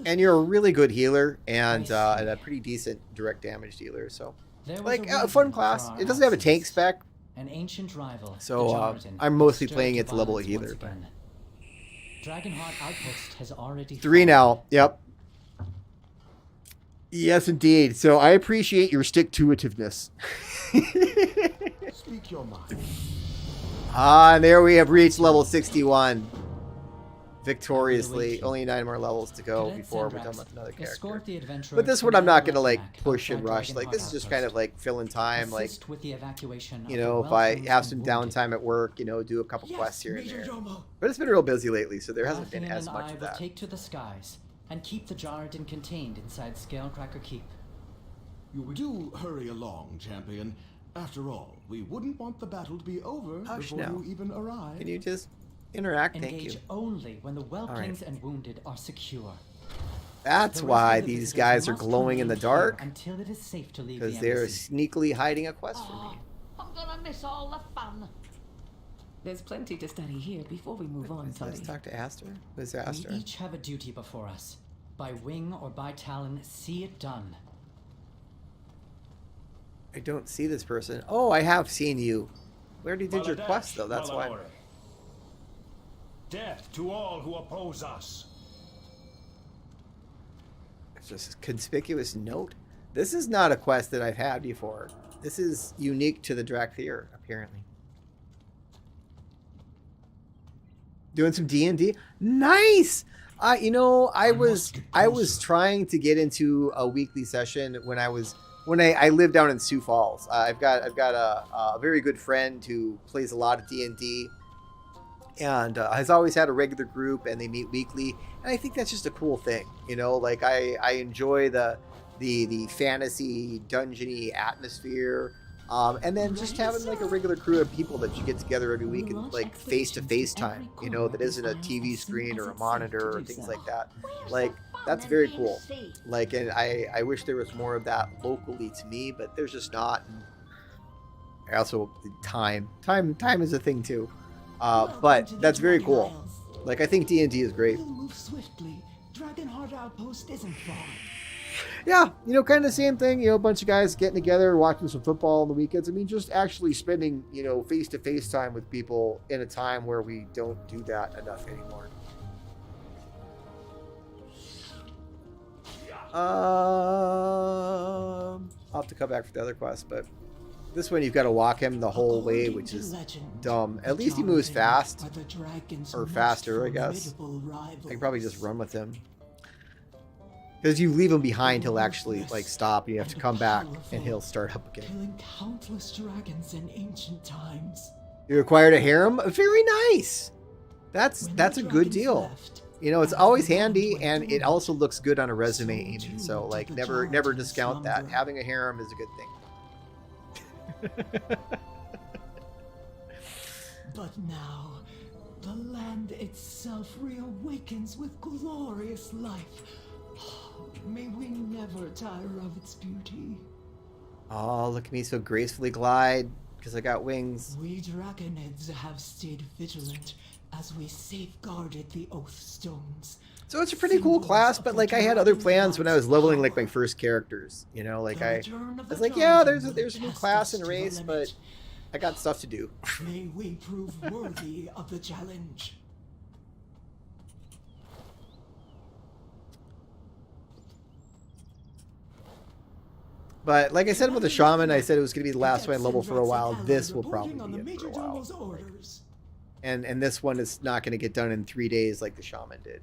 And you're a really good healer and a pretty decent direct damage dealer. So, like, a fun class. It doesn't have a tank spec, An ancient rival. so I'm mostly playing it to level a healer. But Dragonheart Outpost has already 3 now. Yep. Yes, indeed. So I appreciate your stick-to-itiveness. Speak your mind. And there we have reached level 61. Victoriously. Only 9 more levels to go before we're done with another character. But this one I'm not going to like push and rush. Like, this is just kind of like filling time. Like, you know, if I have some downtime at work, you know, do a couple quests here and there. But it's been real busy lately, so there hasn't been as much of that. Take to the skies and keep the Jarden contained inside Scalecracker Keep. You do hurry along, champion. After all, we wouldn't want the battle to be over Hush before now. you even arrive. Can you just interact? Thank Engage you. only when the Welklings right. and wounded are secure. That's The rest why of the these visitors guys are must glowing in the remain here dark, until it is safe to leave the because they're embassy. sneakily hiding a quest from me. I'm gonna miss all the fun. There's plenty to study here before we move on, Let's Toddy. talk to Aster. Who's Aster? We each have a duty before us. By wing or by talon, see it done. I don't see this person. Oh, I have seen you. We already did your quest, though. That's why. Death to all who oppose us. It's just a conspicuous note. This is not a quest that I've had before. This is unique to the Drakthir, apparently. Doing some D&D. Nice. You know, I was trying to get into a weekly session when I lived down in Sioux Falls. I've got a very good friend who plays a lot of D&D, and has always had a regular group, and they meet weekly. And I think that's just a cool thing, you know. Like I enjoy the fantasy dungeony atmosphere. And then just having like a regular crew of people that you get together every week and like face-to-face time, you know, that isn't a TV screen or a monitor or things like that. Like, that's very cool. Like, and I wish there was more of that locally to me, but there's just not. And also, time is a thing too. But that's very cool. Like, I think D&D is great. Move swiftly. Dragonheart Outpost isn't far. Yeah, you know, kind of the same thing. You know, a bunch of guys getting together, watching some football on the weekends. I mean, just actually spending, you know, face-to-face time with people in a time where we don't do that enough anymore. I'll have to come back for the other quest, but this one you've got to walk him the whole way, which is dumb. At least he moves fast, or faster, I guess. I can probably just run with him. Because you leave him behind, he'll actually like stop. You have to come back, and he'll start up again. Killing countless dragons in ancient times. You acquired a harem. Very nice. That's a good deal. You know, it's always handy, and it also looks good on a resume, Amy. So like, never discount that. Having a harem is a good thing. But now, the land itself reawakens with glorious life. May we never tire of its beauty. Oh, look at me so gracefully glide, because I got wings. We dragonids have stayed vigilant as we safeguarded the Oath Stones. So it's a pretty cool class, but like I had other plans when I was leveling like my first characters. You know, like I was like, yeah, there's a new class and race, but I got stuff to do. May we prove worthy of the challenge. But like I said with the shaman, I said it was going to be the last one I level for a while. This will probably be it for a while. And this one is not going to get done in 3 days like the shaman did.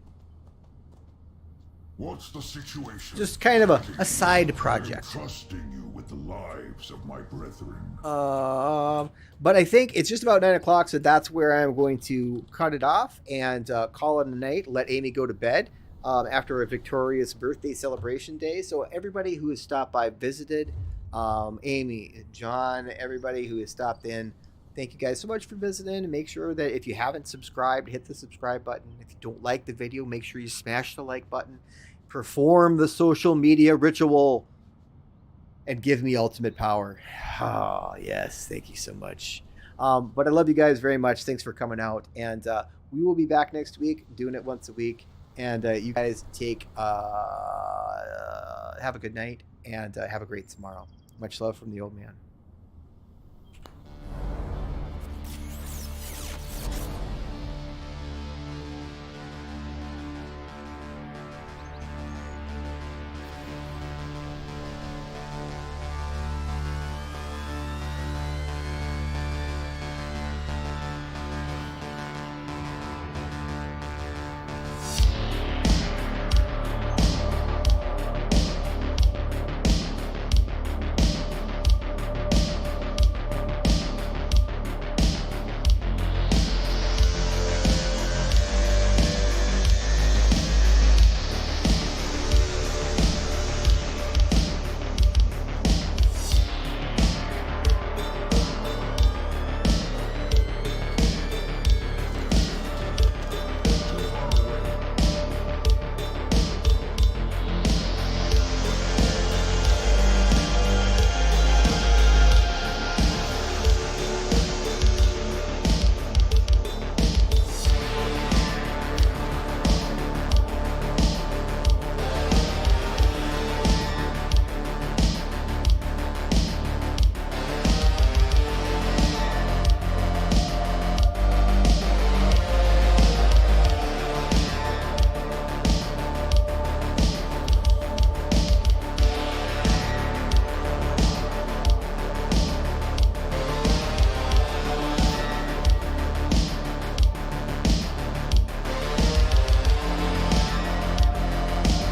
What's the situation? Just kind of a side project. Trusting you with the lives of my brethren. But I think it's just about 9 o'clock, so that's where I'm going to cut it off and call it a night. Let Amy go to bed. After a victorious birthday celebration day. So everybody who has stopped by, visited, Amy, John, everybody who has stopped in, thank you guys so much for visiting. And make sure that if you haven't subscribed, hit the subscribe button. If you don't like the video, make sure you smash the like button. Perform the social media ritual and give me ultimate power. Oh, yes. Thank you so much. But I love you guys very much. Thanks for coming out. And we will be back next week, doing it once a week. And you guys have a good night and have a great tomorrow. Much love from the old man.